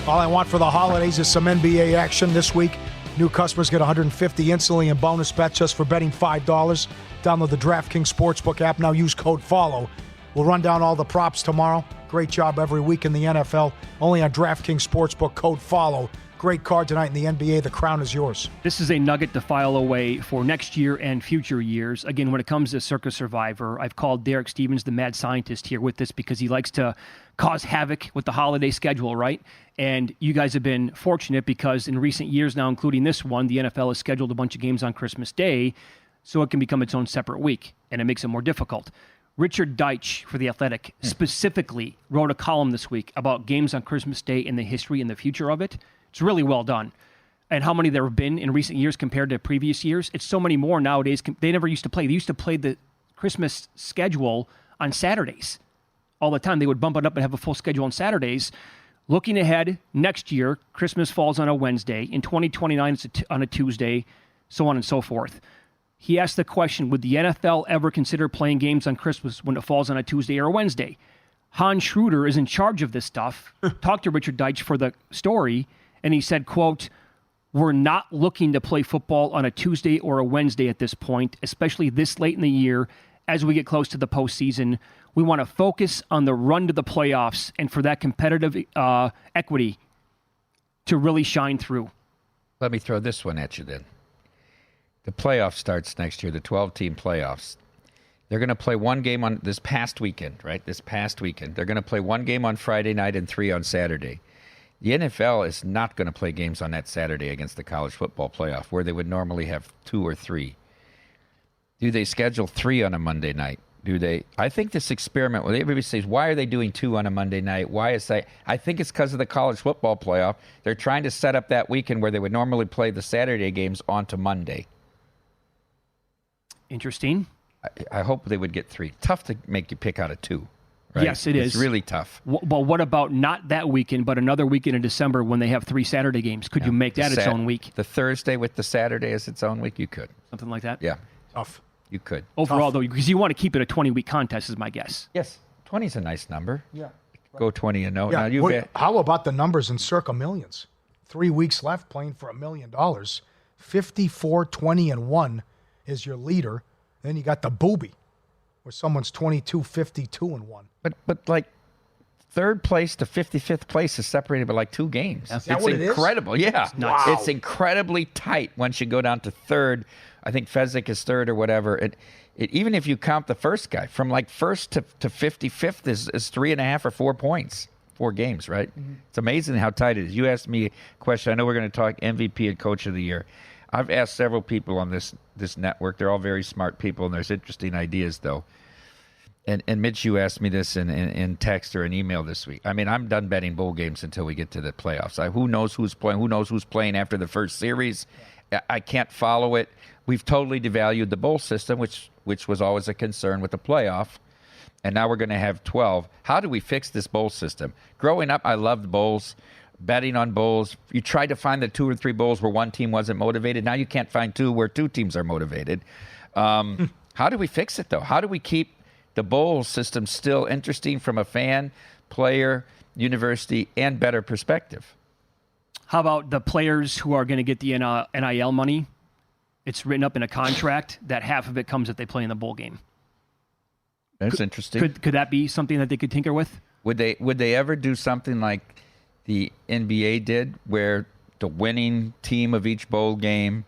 Speaker 5: All I want for the holidays is some NBA action this week. New customers get $150 instantly in bonus bets just for betting $5. Download the DraftKings Sportsbook app. Now use code FOLLOW. We'll run down all the props tomorrow. Great job every week in the NFL. Only on DraftKings Sportsbook, code FOLLOW. Great card tonight in the NBA. The crown is yours.
Speaker 4: This is a nugget to file away for next year and future years. Again, when it comes to Circa Survivor, I've called Derek Stevens the mad scientist here with this because he likes to cause havoc with the holiday schedule, right? And you guys have been fortunate because in recent years now, including this one, the NFL has scheduled a bunch of games on Christmas Day, so it can become its own separate week, and it makes it more difficult. Richard Deitch for The Athletic specifically wrote a column this week about games on Christmas Day and the history and the future of it. It's really well done. and how many there have been in recent years compared to previous years. It's so many more nowadays. They never used to play. They used to play the Christmas schedule on Saturdays all the time. They would bump it up and have a full schedule on Saturdays. Looking ahead, next year, Christmas falls on a Wednesday. In 2029, it's on a Tuesday, so on and so forth. He asked the question, would the NFL ever consider playing games on Christmas when it falls on a Tuesday or a Wednesday? Hans Schroeder is in charge of this stuff. Talked to Richard Deitch for the story, and he said, quote, we're not looking to play football on a Tuesday or a Wednesday at this point, especially this late in the year as we get close to the postseason. We want to focus on the run to the playoffs and for that competitive equity to really shine through.
Speaker 1: Let me throw this one at you then. The playoff starts next year, the 12-team playoffs. They're going to play one game on this past weekend, right? This past weekend. They're going to play one game on Friday night and 3 on Saturday. The NFL is not going to play games on that Saturday against the college football playoff, where they would normally have 2 or 3. Do they schedule 3 on a Monday night? Do they? I think this experiment, where everybody says, why are they doing 2 on a Monday night? Why is that? I think it's because of the college football playoff. They're trying to set up that weekend where they would normally play the Saturday games onto Monday.
Speaker 4: Interesting.
Speaker 1: I hope they would get 3. Tough to make you pick out of 2. Right?
Speaker 4: Yes, it is.
Speaker 1: It's really tough.
Speaker 4: Well, what about not that weekend, but another weekend in December when they have 3 Saturday games? Could you make that its own week?
Speaker 1: The Thursday with the Saturday as its own week? You could.
Speaker 4: Something like that?
Speaker 1: Yeah.
Speaker 5: Tough.
Speaker 1: You could.
Speaker 4: Overall, though, because you want to keep it a 20-week contest is my guess.
Speaker 1: Yes. 20 is a nice number.
Speaker 5: Yeah.
Speaker 1: Go 20 and 0.
Speaker 5: Yeah.
Speaker 1: Now you
Speaker 5: How about the numbers in circa millions? 3 weeks left playing for $1 million. 54, 20, and 1 is your leader. Then you got the booby, where someone's 22, 52, and 1.
Speaker 1: But like, third place to 55th place is separated by like 2 games.
Speaker 5: Is that what it is?
Speaker 1: Incredible. Yeah.
Speaker 5: Wow.
Speaker 1: It's incredibly tight once you go down to third. I think Fezzik is third or whatever. Even if you count the first guy, from like first to 55th is 3.5 or 4 points. 4 games, right? Mm-hmm. It's amazing how tight it is. You asked me a question. I know we're going to talk MVP and Coach of the Year. I've asked several people on this network. They're all very smart people, and there's interesting ideas, though. And Mitch, you asked me this in text or an email this week. I mean, I'm done betting bowl games until we get to the playoffs. Who knows who's playing? Who knows who's playing after the first series? I can't follow it. We've totally devalued the bowl system, which was always a concern with the playoff. And now we're going to have 12. How do we fix this bowl system? Growing up, I loved bowls, betting on bowls. You tried to find the 2 or 3 bowls where one team wasn't motivated. Now you can't find 2 where 2 teams are motivated. How do we fix it, though? How do we keep the bowl system still interesting from a fan, player, university, and better perspective?
Speaker 4: How about the players who are going to get the NIL money? It's written up in a contract that half of it comes if they play in the bowl game.
Speaker 1: That's interesting.
Speaker 4: Could that be something that they could tinker with?
Speaker 1: Would they ever do something like the NBA did, where the winning team of each bowl game,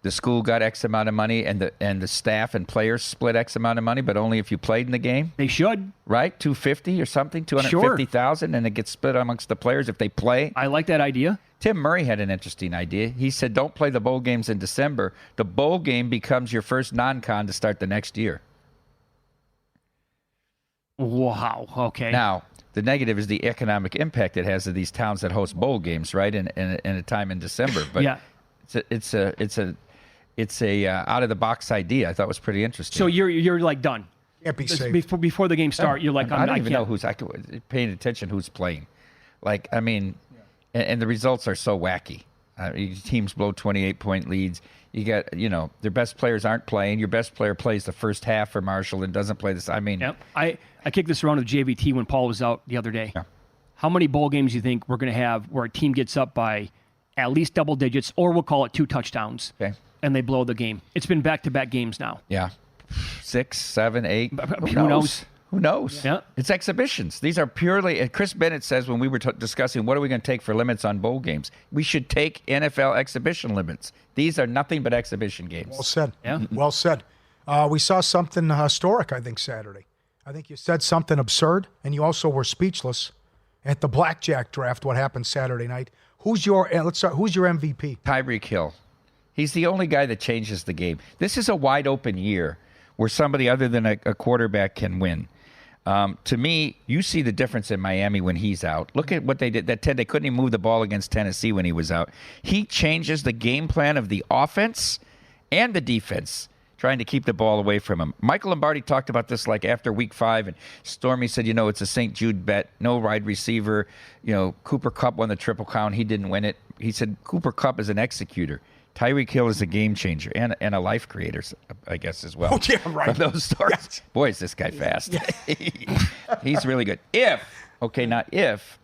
Speaker 1: the school got X amount of money, and the staff and players split X amount of money, but only if you played in the game?
Speaker 4: They should.
Speaker 1: Right? $250 or something, $250,000, and it gets split amongst the players if they play.
Speaker 4: I like that idea.
Speaker 1: Tim Murray had an interesting idea. He said, don't play the bowl games in December. The bowl game becomes your first non-con to start the next year.
Speaker 4: Wow. Okay.
Speaker 1: Now, the negative is the economic impact it has to these towns that host bowl games, right? In a time in December. But
Speaker 4: yeah.
Speaker 1: it's a out of the box idea. I thought it was pretty interesting.
Speaker 4: So you're like done.
Speaker 5: Can't be safe.
Speaker 4: Before the game start, you're like,
Speaker 1: I don't even know who's paying attention who's playing. Like, I mean, and the results are so wacky. Teams blow 28-point leads. You got, their best players aren't playing. Your best player plays the first half for Marshall and doesn't play this. I mean,
Speaker 4: yep. I kicked this around with JVT when Paul was out the other day.
Speaker 1: Yeah.
Speaker 4: How many bowl games do you think we're going to have where a team gets up by at least double digits, or we'll call it 2 touchdowns, and they blow the game? It's been back-to-back games now.
Speaker 1: Yeah. 6, 7, 8.
Speaker 4: Who knows?
Speaker 1: Who knows?
Speaker 4: Yeah.
Speaker 1: It's exhibitions. These are purely, Chris Bennett says when we were discussing what are we going to take for limits on bowl games, we should take NFL exhibition limits. These are nothing but exhibition games.
Speaker 5: Well said.
Speaker 4: Yeah.
Speaker 5: Well said. We saw something historic, I think, Saturday. I think you said something absurd, and you also were speechless at the blackjack draft, what happened Saturday night. Who's your MVP?
Speaker 1: Tyreek Hill. He's the only guy that changes the game. This is a wide open year where somebody other than a quarterback can win. To me, you see the difference in Miami when he's out. Look at what they did. They couldn't even move the ball against Tennessee when he was out. He changes the game plan of the offense and the defense, trying to keep the ball away from him. Michael Lombardi talked about this like after week 5, and Stormy said, it's a St. Jude bet. No wide receiver. Cooper Kupp won the triple crown. He didn't win it. He said Cooper Kupp is an executor. Tyreek Hill is a game changer and a life creator, I guess, as well.
Speaker 5: Oh, yeah, right.
Speaker 1: From those stories.
Speaker 5: Yes.
Speaker 1: Boy, is this guy fast. He's really good. Not if,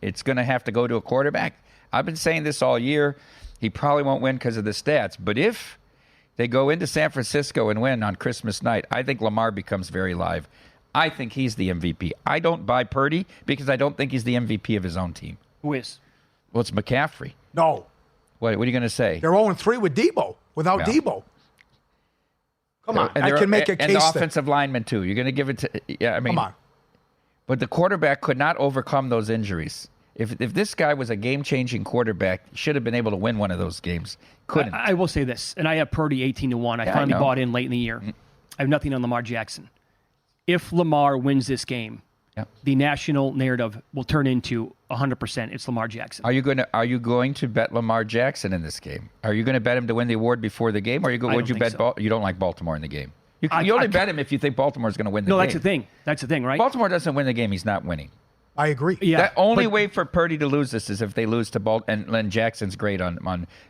Speaker 1: it's going to have to go to a quarterback. I've been saying this all year. He probably won't win because of the stats. But if they go into San Francisco and win on Christmas night, I think Lamar becomes very live. I think he's the MVP. I don't buy Purdy because I don't think he's the MVP of his own team.
Speaker 4: Who is?
Speaker 1: Well, it's McCaffrey.
Speaker 5: No.
Speaker 1: What are you going to say?
Speaker 5: They're 0-3 with Debo, without
Speaker 1: Well.
Speaker 5: Debo. Come on.
Speaker 1: And
Speaker 5: I can make a
Speaker 1: and
Speaker 5: case.
Speaker 1: the offensive lineman, too. You're going to give it to... Yeah, I mean...
Speaker 5: Come on.
Speaker 1: But the quarterback could not overcome those injuries. If this guy was a game-changing quarterback, he should have been able to win one of those games. Couldn't.
Speaker 4: I will say this, and I have Purdy 18-1. I
Speaker 1: Yeah,
Speaker 4: finally
Speaker 1: I know.
Speaker 4: bought in late in the year. I have nothing on Lamar Jackson. If Lamar wins this game,
Speaker 1: Yeah.
Speaker 4: the national narrative will turn into 100%. It's Lamar Jackson.
Speaker 1: Are you going to bet Lamar Jackson in this game? Are you going to bet him to win the award before the game, or
Speaker 4: I
Speaker 1: would
Speaker 4: don't
Speaker 1: you
Speaker 4: think
Speaker 1: bet
Speaker 4: so.
Speaker 1: you don't like Baltimore in the game? You
Speaker 4: I
Speaker 1: only
Speaker 4: ca-
Speaker 1: bet him if you think Baltimore's going to win the
Speaker 4: No,
Speaker 1: game.
Speaker 4: that's the thing. That's the thing, right?
Speaker 1: Baltimore doesn't win the game, he's not winning.
Speaker 5: I agree.
Speaker 4: Yeah.
Speaker 1: The only
Speaker 4: but-
Speaker 1: way for Purdy to lose this is if they lose to Baltimore, and Jackson's great on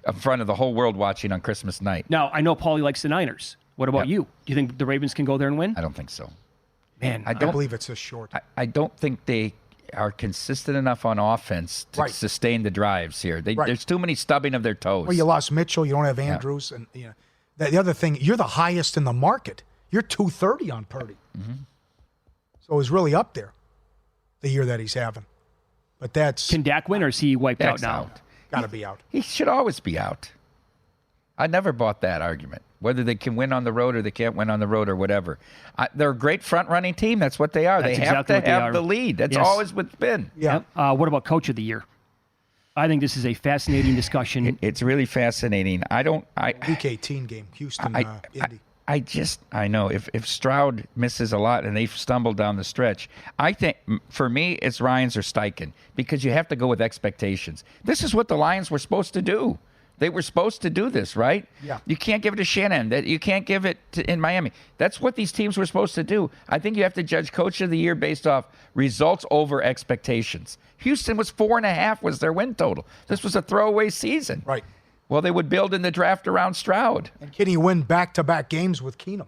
Speaker 1: in front of the whole world watching on Christmas night.
Speaker 4: Now, I know Paulie likes the Niners. What about you? Do you think the Ravens can go there and win?
Speaker 1: I don't think so.
Speaker 4: Man,
Speaker 5: I believe it's this short.
Speaker 1: I don't think they are consistent enough on offense to
Speaker 5: Right.
Speaker 1: sustain the drives here.
Speaker 5: Right.
Speaker 1: There's too many stubbing of their toes.
Speaker 5: Well, you lost Mitchell. You don't have Andrews, and the other thing, you're the highest in the market. You're 230 on Purdy, so he's really up there. The year that he's having, but that's
Speaker 4: can Dak win, or is he wiped
Speaker 1: Dak's
Speaker 4: out now?
Speaker 1: out.
Speaker 5: got to be out.
Speaker 1: He should always be out. I never bought that argument. Whether they can win on the road or they can't win on the road or whatever. They're a great front-running team. That's what they are.
Speaker 4: That's
Speaker 1: they have
Speaker 4: exactly what
Speaker 1: to
Speaker 4: they
Speaker 1: have
Speaker 4: are.
Speaker 1: the lead. That's
Speaker 4: Yes.
Speaker 1: always what's been.
Speaker 5: Yeah,
Speaker 4: Yep. What about Coach of the Year? I think this is a fascinating discussion.
Speaker 1: It's really fascinating.
Speaker 5: Week 18 game, Houston, Indy.
Speaker 1: I know if Stroud misses a lot and they've stumbled down the stretch, I think for me it's Ryans or Steichen because you have to go with expectations. This is what the Lions were supposed to do. They were supposed to do this, right?
Speaker 5: Yeah.
Speaker 1: You can't give it to Shanahan. You can't give it in Miami. That's what these teams were supposed to do. I think you have to judge Coach of the Year based off results over expectations. Houston was 4.5 was their win total. This was a throwaway season.
Speaker 5: Right.
Speaker 1: Well, they would build in the draft around Stroud.
Speaker 5: And can he win back-to-back games with Keenum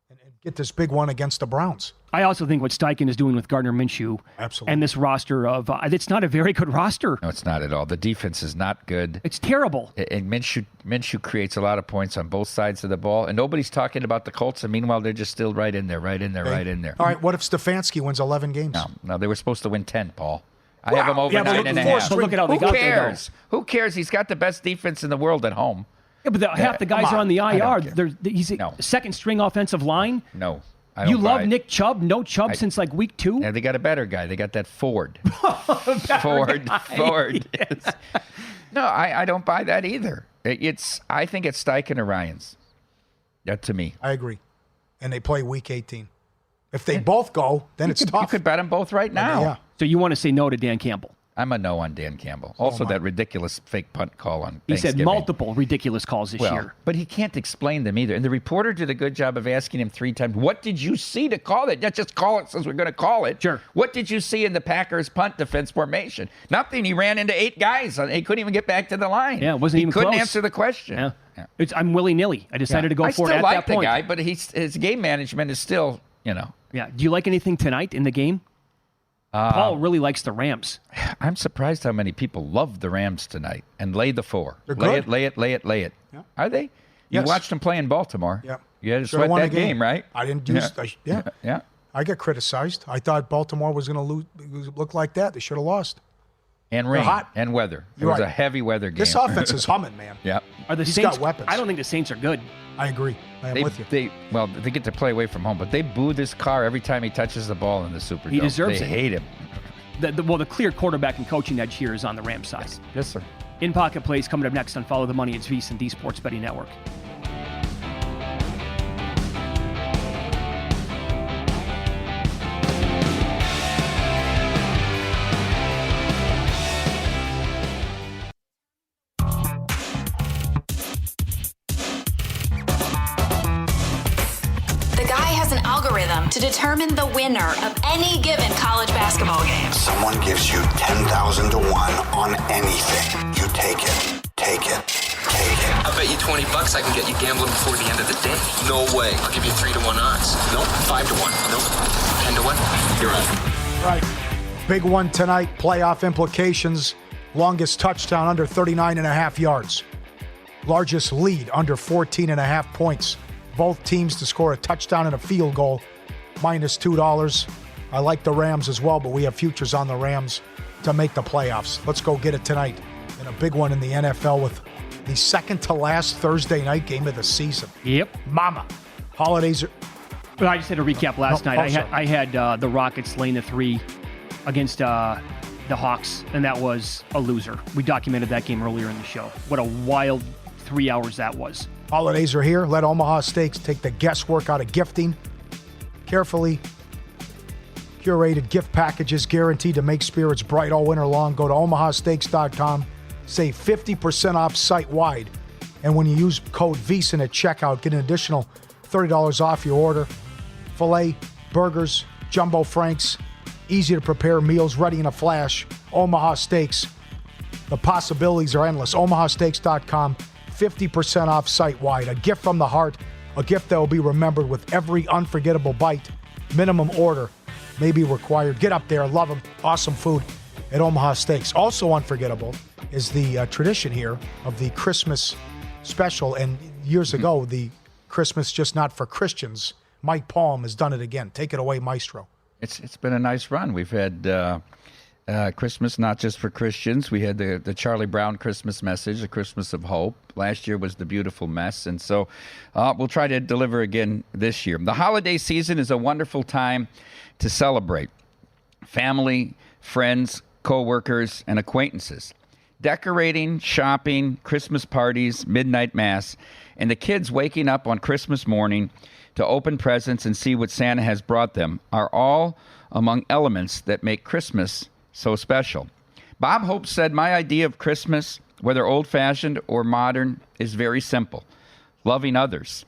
Speaker 5: and get this big one against the Browns?
Speaker 4: I also think what Steichen is doing with Gardner Minshew
Speaker 5: Absolutely.
Speaker 4: and this roster of it's not a very good roster.
Speaker 1: No, it's not at all. The defense is not good.
Speaker 4: It's terrible.
Speaker 1: And Minshew creates a lot of points on both sides of the ball, and nobody's talking about the Colts. And meanwhile, they're just still right in there.
Speaker 5: Okay. All right, what if Stefanski wins 11 games?
Speaker 1: No, they were supposed to win 10, Paul. I
Speaker 5: Wow.
Speaker 1: have them over
Speaker 5: Yeah, but
Speaker 1: 9.5.
Speaker 4: But look at how they
Speaker 1: Who
Speaker 4: got there, though.
Speaker 1: cares? Who cares? He's got the best defense in the world at home.
Speaker 4: Yeah, but half the guys
Speaker 5: come
Speaker 4: are
Speaker 5: on.
Speaker 4: on the
Speaker 1: I don't
Speaker 4: IR.
Speaker 1: care.
Speaker 4: He's a
Speaker 1: No.
Speaker 4: second string offensive line.
Speaker 1: No, I don't
Speaker 4: You love
Speaker 1: buy it.
Speaker 4: Nick Chubb. No Chubb since like week 2.
Speaker 1: Yeah, they got a better guy. They got that Ford. Ford.
Speaker 4: Yes.
Speaker 1: No, I don't buy that either. I think it's Steichen or Ryans. That to me.
Speaker 5: I agree. And they play week 18. If they both go, then it's
Speaker 1: You
Speaker 5: tough.
Speaker 1: could bet them both right now.
Speaker 5: Yeah.
Speaker 4: So you want to say no to Dan Campbell?
Speaker 1: I'm a no on Dan Campbell. Also,
Speaker 5: am I.
Speaker 1: that ridiculous fake punt call on
Speaker 4: He said
Speaker 1: Thanksgiving.
Speaker 4: multiple ridiculous calls this year.
Speaker 1: But he can't explain them either. And the reporter did a good job of asking him 3 times, what did you see to call it? Not just call it since we're going to call it.
Speaker 4: Sure.
Speaker 1: What did you see in the Packers punt defense formation? Nothing. He ran into 8 guys. He couldn't even get back to the line.
Speaker 4: Yeah, it wasn't
Speaker 1: he
Speaker 4: even
Speaker 1: couldn't
Speaker 4: close.
Speaker 1: answer the question.
Speaker 4: Yeah. I'm willy-nilly. I decided to go
Speaker 1: I
Speaker 4: for
Speaker 1: still
Speaker 4: it at
Speaker 1: like
Speaker 4: that point.
Speaker 1: the guy, but his game management is still,
Speaker 4: Yeah. Do you like anything tonight in the game? Paul really likes the Rams.
Speaker 1: I'm surprised how many people love the Rams tonight and lay the 4.
Speaker 5: They're
Speaker 1: lay
Speaker 5: good.
Speaker 1: it.
Speaker 5: Yeah.
Speaker 1: Are they? You
Speaker 5: Yes.
Speaker 1: watched them play in Baltimore.
Speaker 5: Yeah.
Speaker 1: You had to
Speaker 5: Should've
Speaker 1: sweat
Speaker 5: won
Speaker 1: that
Speaker 5: the
Speaker 1: game, right?
Speaker 5: I didn't use yeah.
Speaker 1: Yeah.
Speaker 5: I got criticized. I thought Baltimore was going to look like that. They should have lost.
Speaker 1: And rain
Speaker 5: hot.
Speaker 1: and weather. It
Speaker 5: You're
Speaker 1: was
Speaker 5: right.
Speaker 1: a heavy weather game.
Speaker 5: This offense is humming, man.
Speaker 1: Yeah.
Speaker 4: Are the
Speaker 5: He's
Speaker 4: Saints?
Speaker 5: got weapons.
Speaker 4: I don't think the Saints are good.
Speaker 5: I agree. I am with you.
Speaker 1: They get to play away from home, but they boo this car every time he touches the ball in the Superdome.
Speaker 4: He deserves
Speaker 1: they
Speaker 4: it.
Speaker 1: hate him.
Speaker 4: The clear quarterback and coaching edge here is on the Rams side.
Speaker 1: Yes, sir.
Speaker 4: In Pocket Plays coming up next on Follow the Money. It's VSiN, the Sports Betting Network.
Speaker 6: algorithm to determine the winner of any given college basketball game.
Speaker 7: Someone gives you 10,000 to 1 on anything. You take it. Take it. Take it.
Speaker 8: I bet you $20 I can get you gambling before the end of the day. No way. I'll give you 3 to 1 odds. Nope. 5 to 1. Nope. 10 to 1. You're on.
Speaker 5: Right. Big one tonight. Playoff implications. Longest touchdown under 39.5 yards. Largest lead under 14.5 points. Both teams to score a touchdown and a field goal. -$2. I like the Rams as well, but we have futures on the Rams to make the playoffs. Let's go get it tonight. And a big one in the NFL with the second to last Thursday night game of the season.
Speaker 4: Yep.
Speaker 5: Mama. Holidays are...
Speaker 4: Well, I just had a recap last night. I had the Rockets laying the 3 against the Hawks, and that was a loser. We documented that game earlier in the show. What a wild 3 hours that was.
Speaker 5: Holidays are here. Let Omaha Steaks take the guesswork out of gifting. Carefully curated gift packages guaranteed to make spirits bright all winter long. Go to omahasteaks.com. Save 50% off site-wide. And when you use code VEASAN at checkout, get an additional $30 off your order. Filet, burgers, jumbo franks, easy-to-prepare meals ready in a flash. Omaha Steaks. The possibilities are endless. omahasteaks.com. 50% off site-wide. A gift from the heart. A gift that will be remembered with every unforgettable bite. Minimum order may be required. Get up there. Love them. Awesome food at Omaha Steaks. Also unforgettable is the tradition here of the Christmas special. And years ago, the Christmas Just Not for Christians. Mike Palm has done it again. Take it away, Maestro.
Speaker 1: It's been a nice run. We've had Christmas Not Just for Christians. We had the Charlie Brown Christmas message, the Christmas of Hope. Last year was the Beautiful Mess. And so we'll try to deliver again this year. The holiday season is a wonderful time to celebrate family, friends, co-workers, and acquaintances. Decorating, shopping, Christmas parties, midnight mass, and the kids waking up on Christmas morning to open presents and see what Santa has brought them are all among elements that make Christmas so special. Bob Hope said, "My idea of Christmas, whether old-fashioned or modern, is very simple. Loving others.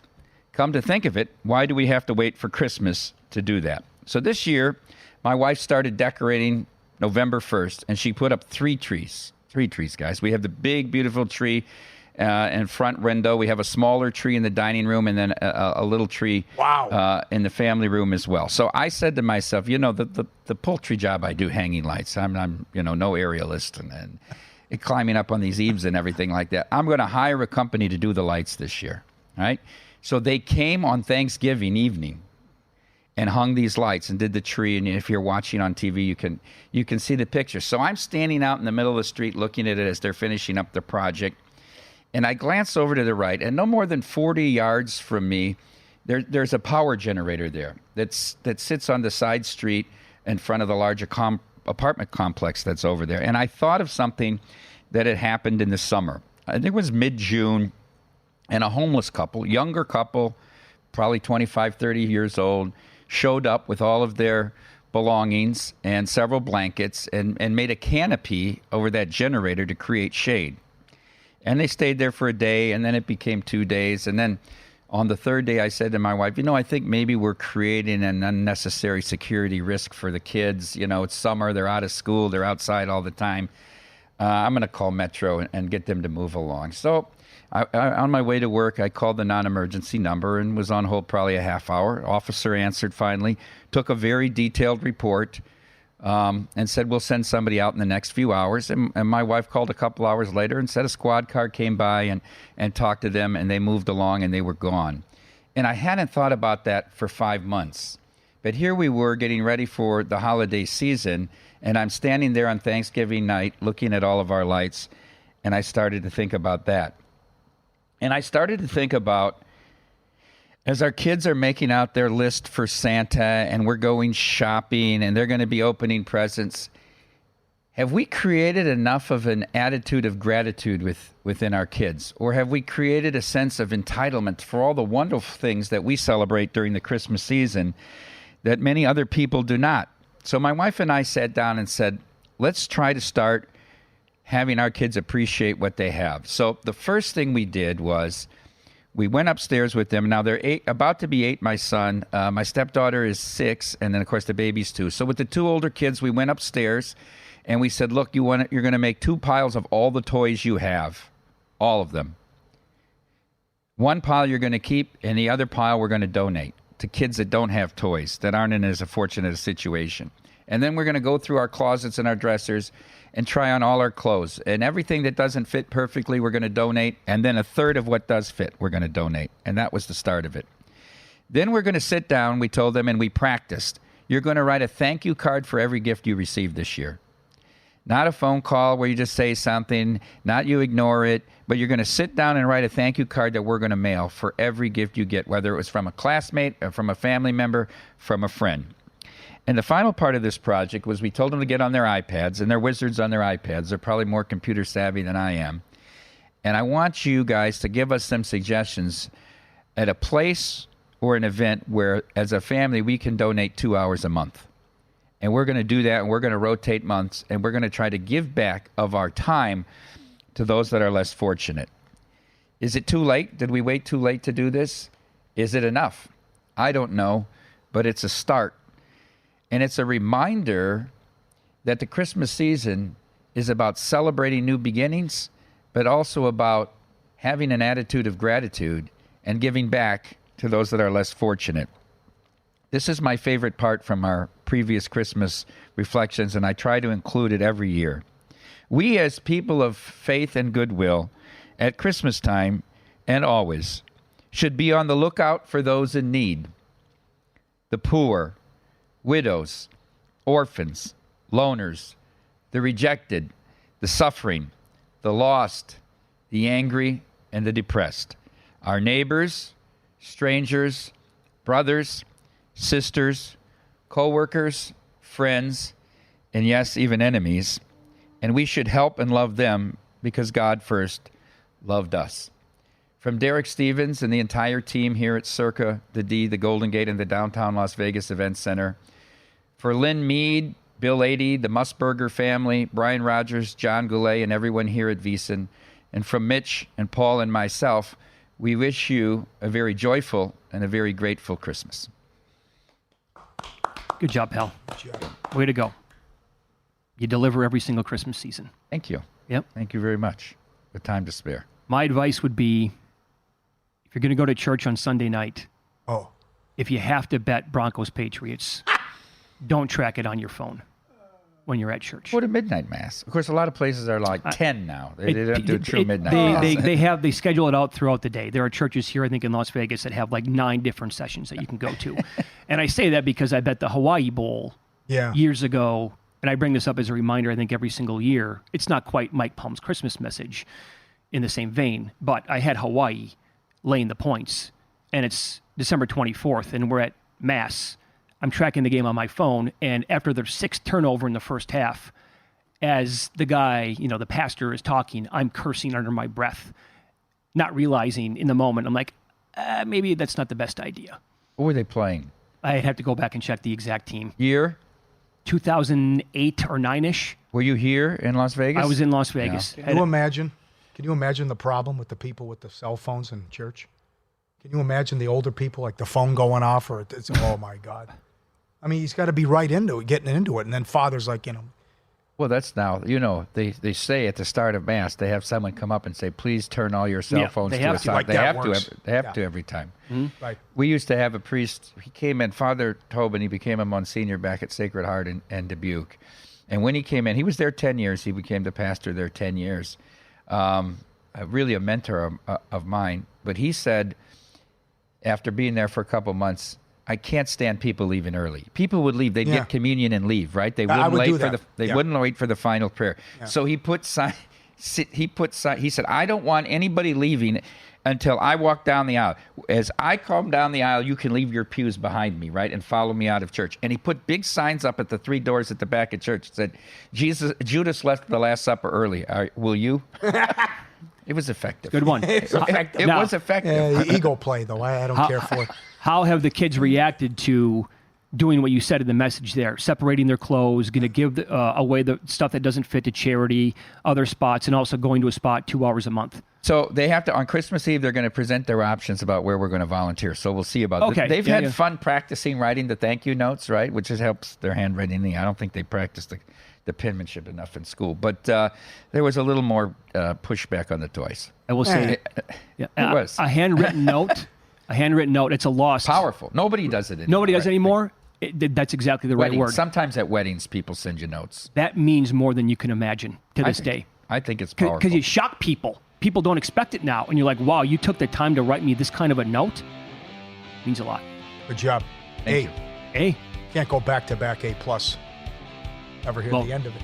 Speaker 1: Come to think of it, why do we have to wait for Christmas to do that?" So this year, my wife started decorating November 1st, and she put up 3 trees. 3 trees, guys. We have the big, beautiful tree in front window. We have a smaller tree in the dining room, and then a little tree in the family room as well. So I said to myself, the poultry job I do, hanging lights. I'm no aerialist and climbing up on these eaves and everything like that. I'm going to hire a company to do the lights this year, right? So they came on Thanksgiving evening and hung these lights and did the tree. And if you're watching on TV, you can see the picture. So I'm standing out in the middle of the street looking at it as they're finishing up the project. And I glance over to the right, and no more than 40 yards from me, there's a power generator there that sits on the side street in front of the larger apartment complex that's over there. And I thought of something that had happened in the summer. I think it was mid-June, and a homeless couple, younger couple, probably 25, 30 years old, showed up with all of their belongings and several blankets and made a canopy over that generator to create shade. And they stayed there for a day, and then it became 2 days. And then on the 3rd day, I said to my wife, I think maybe we're creating an unnecessary security risk for the kids. It's summer, they're out of school, they're outside all the time. I'm going to call Metro and get them to move along. So on my way to work, I called the non-emergency number and was on hold probably a half hour. Officer answered finally, took a very detailed report, and said, we'll send somebody out in the next few hours. And my wife called a couple hours later and said a squad car came by and talked to them, and they moved along and they were gone. And I hadn't thought about that for 5 months. But here we were getting ready for the holiday season, and I'm standing there on Thanksgiving night looking at all of our lights, and I started to think about that. And I started to think about, as our kids are making out their list for Santa and we're going shopping and they're going to be opening presents, have we created enough of an attitude of gratitude within our kids? Or have we created a sense of entitlement for all the wonderful things that we celebrate during the Christmas season that many other people do not? So my wife and I sat down and said, let's try to start having our kids appreciate what they have. So the first thing we did was We went upstairs with them. Now they're about to be 8, my son. My stepdaughter is 6, and then, of course, the baby's 2. So with the 2 older kids, we went upstairs, and we said, look, you're going to make 2 piles of all the toys you have, all of them. One pile you're going to keep, and the other pile we're going to donate to kids that don't have toys, that aren't in as fortunate a situation. And then we're going to go through our closets and our dressers and try on all our clothes. And everything that doesn't fit perfectly, we're going to donate. And then a third of what does fit, we're going to donate. And that was the start of it. Then we're going to sit down, we told them, and we practiced. You're going to write a thank you card for every gift you received this year. Not a phone call where you just say something, not you ignore it, but you're going to sit down and write a thank you card that we're going to mail for every gift you get, whether it was from a classmate, or from a family member, from a friend. And the final part of this project was we told them to get on their iPads, and they're wizards on their iPads. They're probably more computer savvy than I am. And I want you guys to give us some suggestions at a place or an event where, as a family, we can donate 2 hours a month. And we're going to do that, and we're going to rotate months, and we're going to try to give back of our time to those that are less fortunate. Is it too late? Did we wait too late to do this? Is it enough? I don't know, but it's a start. And it's a reminder that the Christmas season is about celebrating new beginnings, but also about having an attitude of gratitude and giving back to those that are less fortunate. This is my favorite part from our previous Christmas reflections, and I try to include it every year. We, as people of faith and goodwill, at Christmas time and always, should be on the lookout for those in need, the poor, widows, orphans, loners, the rejected, the suffering, the lost, the angry, and the depressed, our neighbors, strangers, brothers, sisters, co-workers, friends, and yes, even enemies. And we should help and love them because God first loved us. From Derek Stevens and the entire team here at Circa, the D, the Golden Gate, and the Downtown Las Vegas Event Center. For Lynn Mead, Bill Adey, the Musburger family, Brian Rogers, John Goulet, and everyone here at VEASAN. And from Mitch and Paul and myself, we wish you a very joyful and a very grateful Christmas.
Speaker 4: Good job, pal.
Speaker 5: Good job.
Speaker 4: Way to go. You deliver every single Christmas season.
Speaker 1: Thank you.
Speaker 4: Yep.
Speaker 1: Thank you very much. With time to spare.
Speaker 4: My advice would be, if you're going to go to church on Sunday night, if you have to bet Broncos Patriots, don't track it on your phone when you're at church.
Speaker 1: What a midnight mass. Of course, a lot of places are like 10 now. They don't do a true midnight mass.
Speaker 4: They schedule it out throughout the day. There are churches here, I think, in Las Vegas that have like 9 different sessions that you can go to. And I say that because I bet the Hawaii Bowl years ago, and I bring this up as a reminder, I think, every single year. It's not quite Mike Palm's Christmas message in the same vein, but I had Hawaii laying the points, and it's December 24th, and we're at Mass. I'm tracking the game on my phone, and after their 6th turnover in the first half, as the guy, the pastor is talking, I'm cursing under my breath, not realizing in the moment, I'm like, maybe that's not the best idea.
Speaker 1: What were they playing?
Speaker 4: I'd have to go back and check the exact team.
Speaker 1: Year?
Speaker 4: 2008 or 9-ish.
Speaker 1: Were you here in Las Vegas?
Speaker 4: I was in Las Vegas.
Speaker 5: Yeah. Can you imagine the problem with the people with the cell phones in church? Can you imagine the older people, like the phone going off, or it's, oh my God. I mean, he's got to be right into it, getting into it. And then father's like,
Speaker 1: Well, that's now, they say at the start of Mass, they have someone come up and say, please turn all your cell phones to a side. They have to every time.
Speaker 4: Mm-hmm.
Speaker 5: Right.
Speaker 1: We used to have a priest, he came in, Father Tobin, he became a Monsignor back at Sacred Heart in Dubuque. And when he came in, he was there 10 years. He became the pastor there 10 years. Really a mentor of mine. But he said, after being there for a couple months, I can't stand people leaving early. People would leave. They'd get communion and leave, right? They wouldn't wouldn't wait for the final prayer. Yeah. So he said, I don't want anybody leaving until I walk down the aisle. As I come down the aisle, you can leave your pews behind me, right? And follow me out of church. And he put big signs up at the 3 doors at the back of church that said, Judas left the Last Supper early. Will you? It was effective.
Speaker 4: Good one.
Speaker 1: It was effective.
Speaker 5: Ego play, though. I don't care for it.
Speaker 4: How have the kids reacted to doing what you said in the message there, separating their clothes, going to give away the stuff that doesn't fit to charity, other spots, and also going to a spot 2 hours a month?
Speaker 1: So they have to, on Christmas Eve, they're going to present their options about where we're going to volunteer. So we'll see about
Speaker 4: Okay.
Speaker 1: They've
Speaker 4: Yeah,
Speaker 1: had
Speaker 4: yeah.
Speaker 1: fun practicing writing the thank you notes, right? Which helps their handwriting. I don't think they practiced the penmanship enough in school. But there was a little more pushback on the toys.
Speaker 4: I will say,
Speaker 1: It was.
Speaker 4: a handwritten note. A handwritten note. It's a loss.
Speaker 1: Powerful. Nobody does it anymore.
Speaker 4: Nobody does
Speaker 1: right?
Speaker 4: it anymore. That's exactly the right
Speaker 1: Weddings.
Speaker 4: word.
Speaker 1: Sometimes at weddings, people send you notes.
Speaker 4: That means more than you can imagine to this day.
Speaker 1: I think it's powerful.
Speaker 4: Because you shock people. People don't expect it now. And you're like, wow, you took the time to write me this kind of a note? Means a lot.
Speaker 5: Good job.
Speaker 1: Thank you.
Speaker 4: Hey.
Speaker 5: Can't go back-to-back A+. Ever hear
Speaker 4: Well-
Speaker 5: the end of it.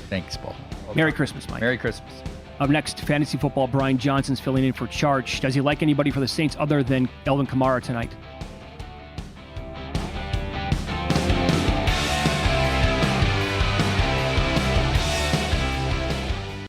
Speaker 1: Thanks, Paul.
Speaker 4: Merry Christmas, Mike.
Speaker 1: Merry Christmas.
Speaker 4: Up next, fantasy football, Brian Johnson's filling in for Charge. Does he like anybody for the Saints other than Elvin Kamara tonight?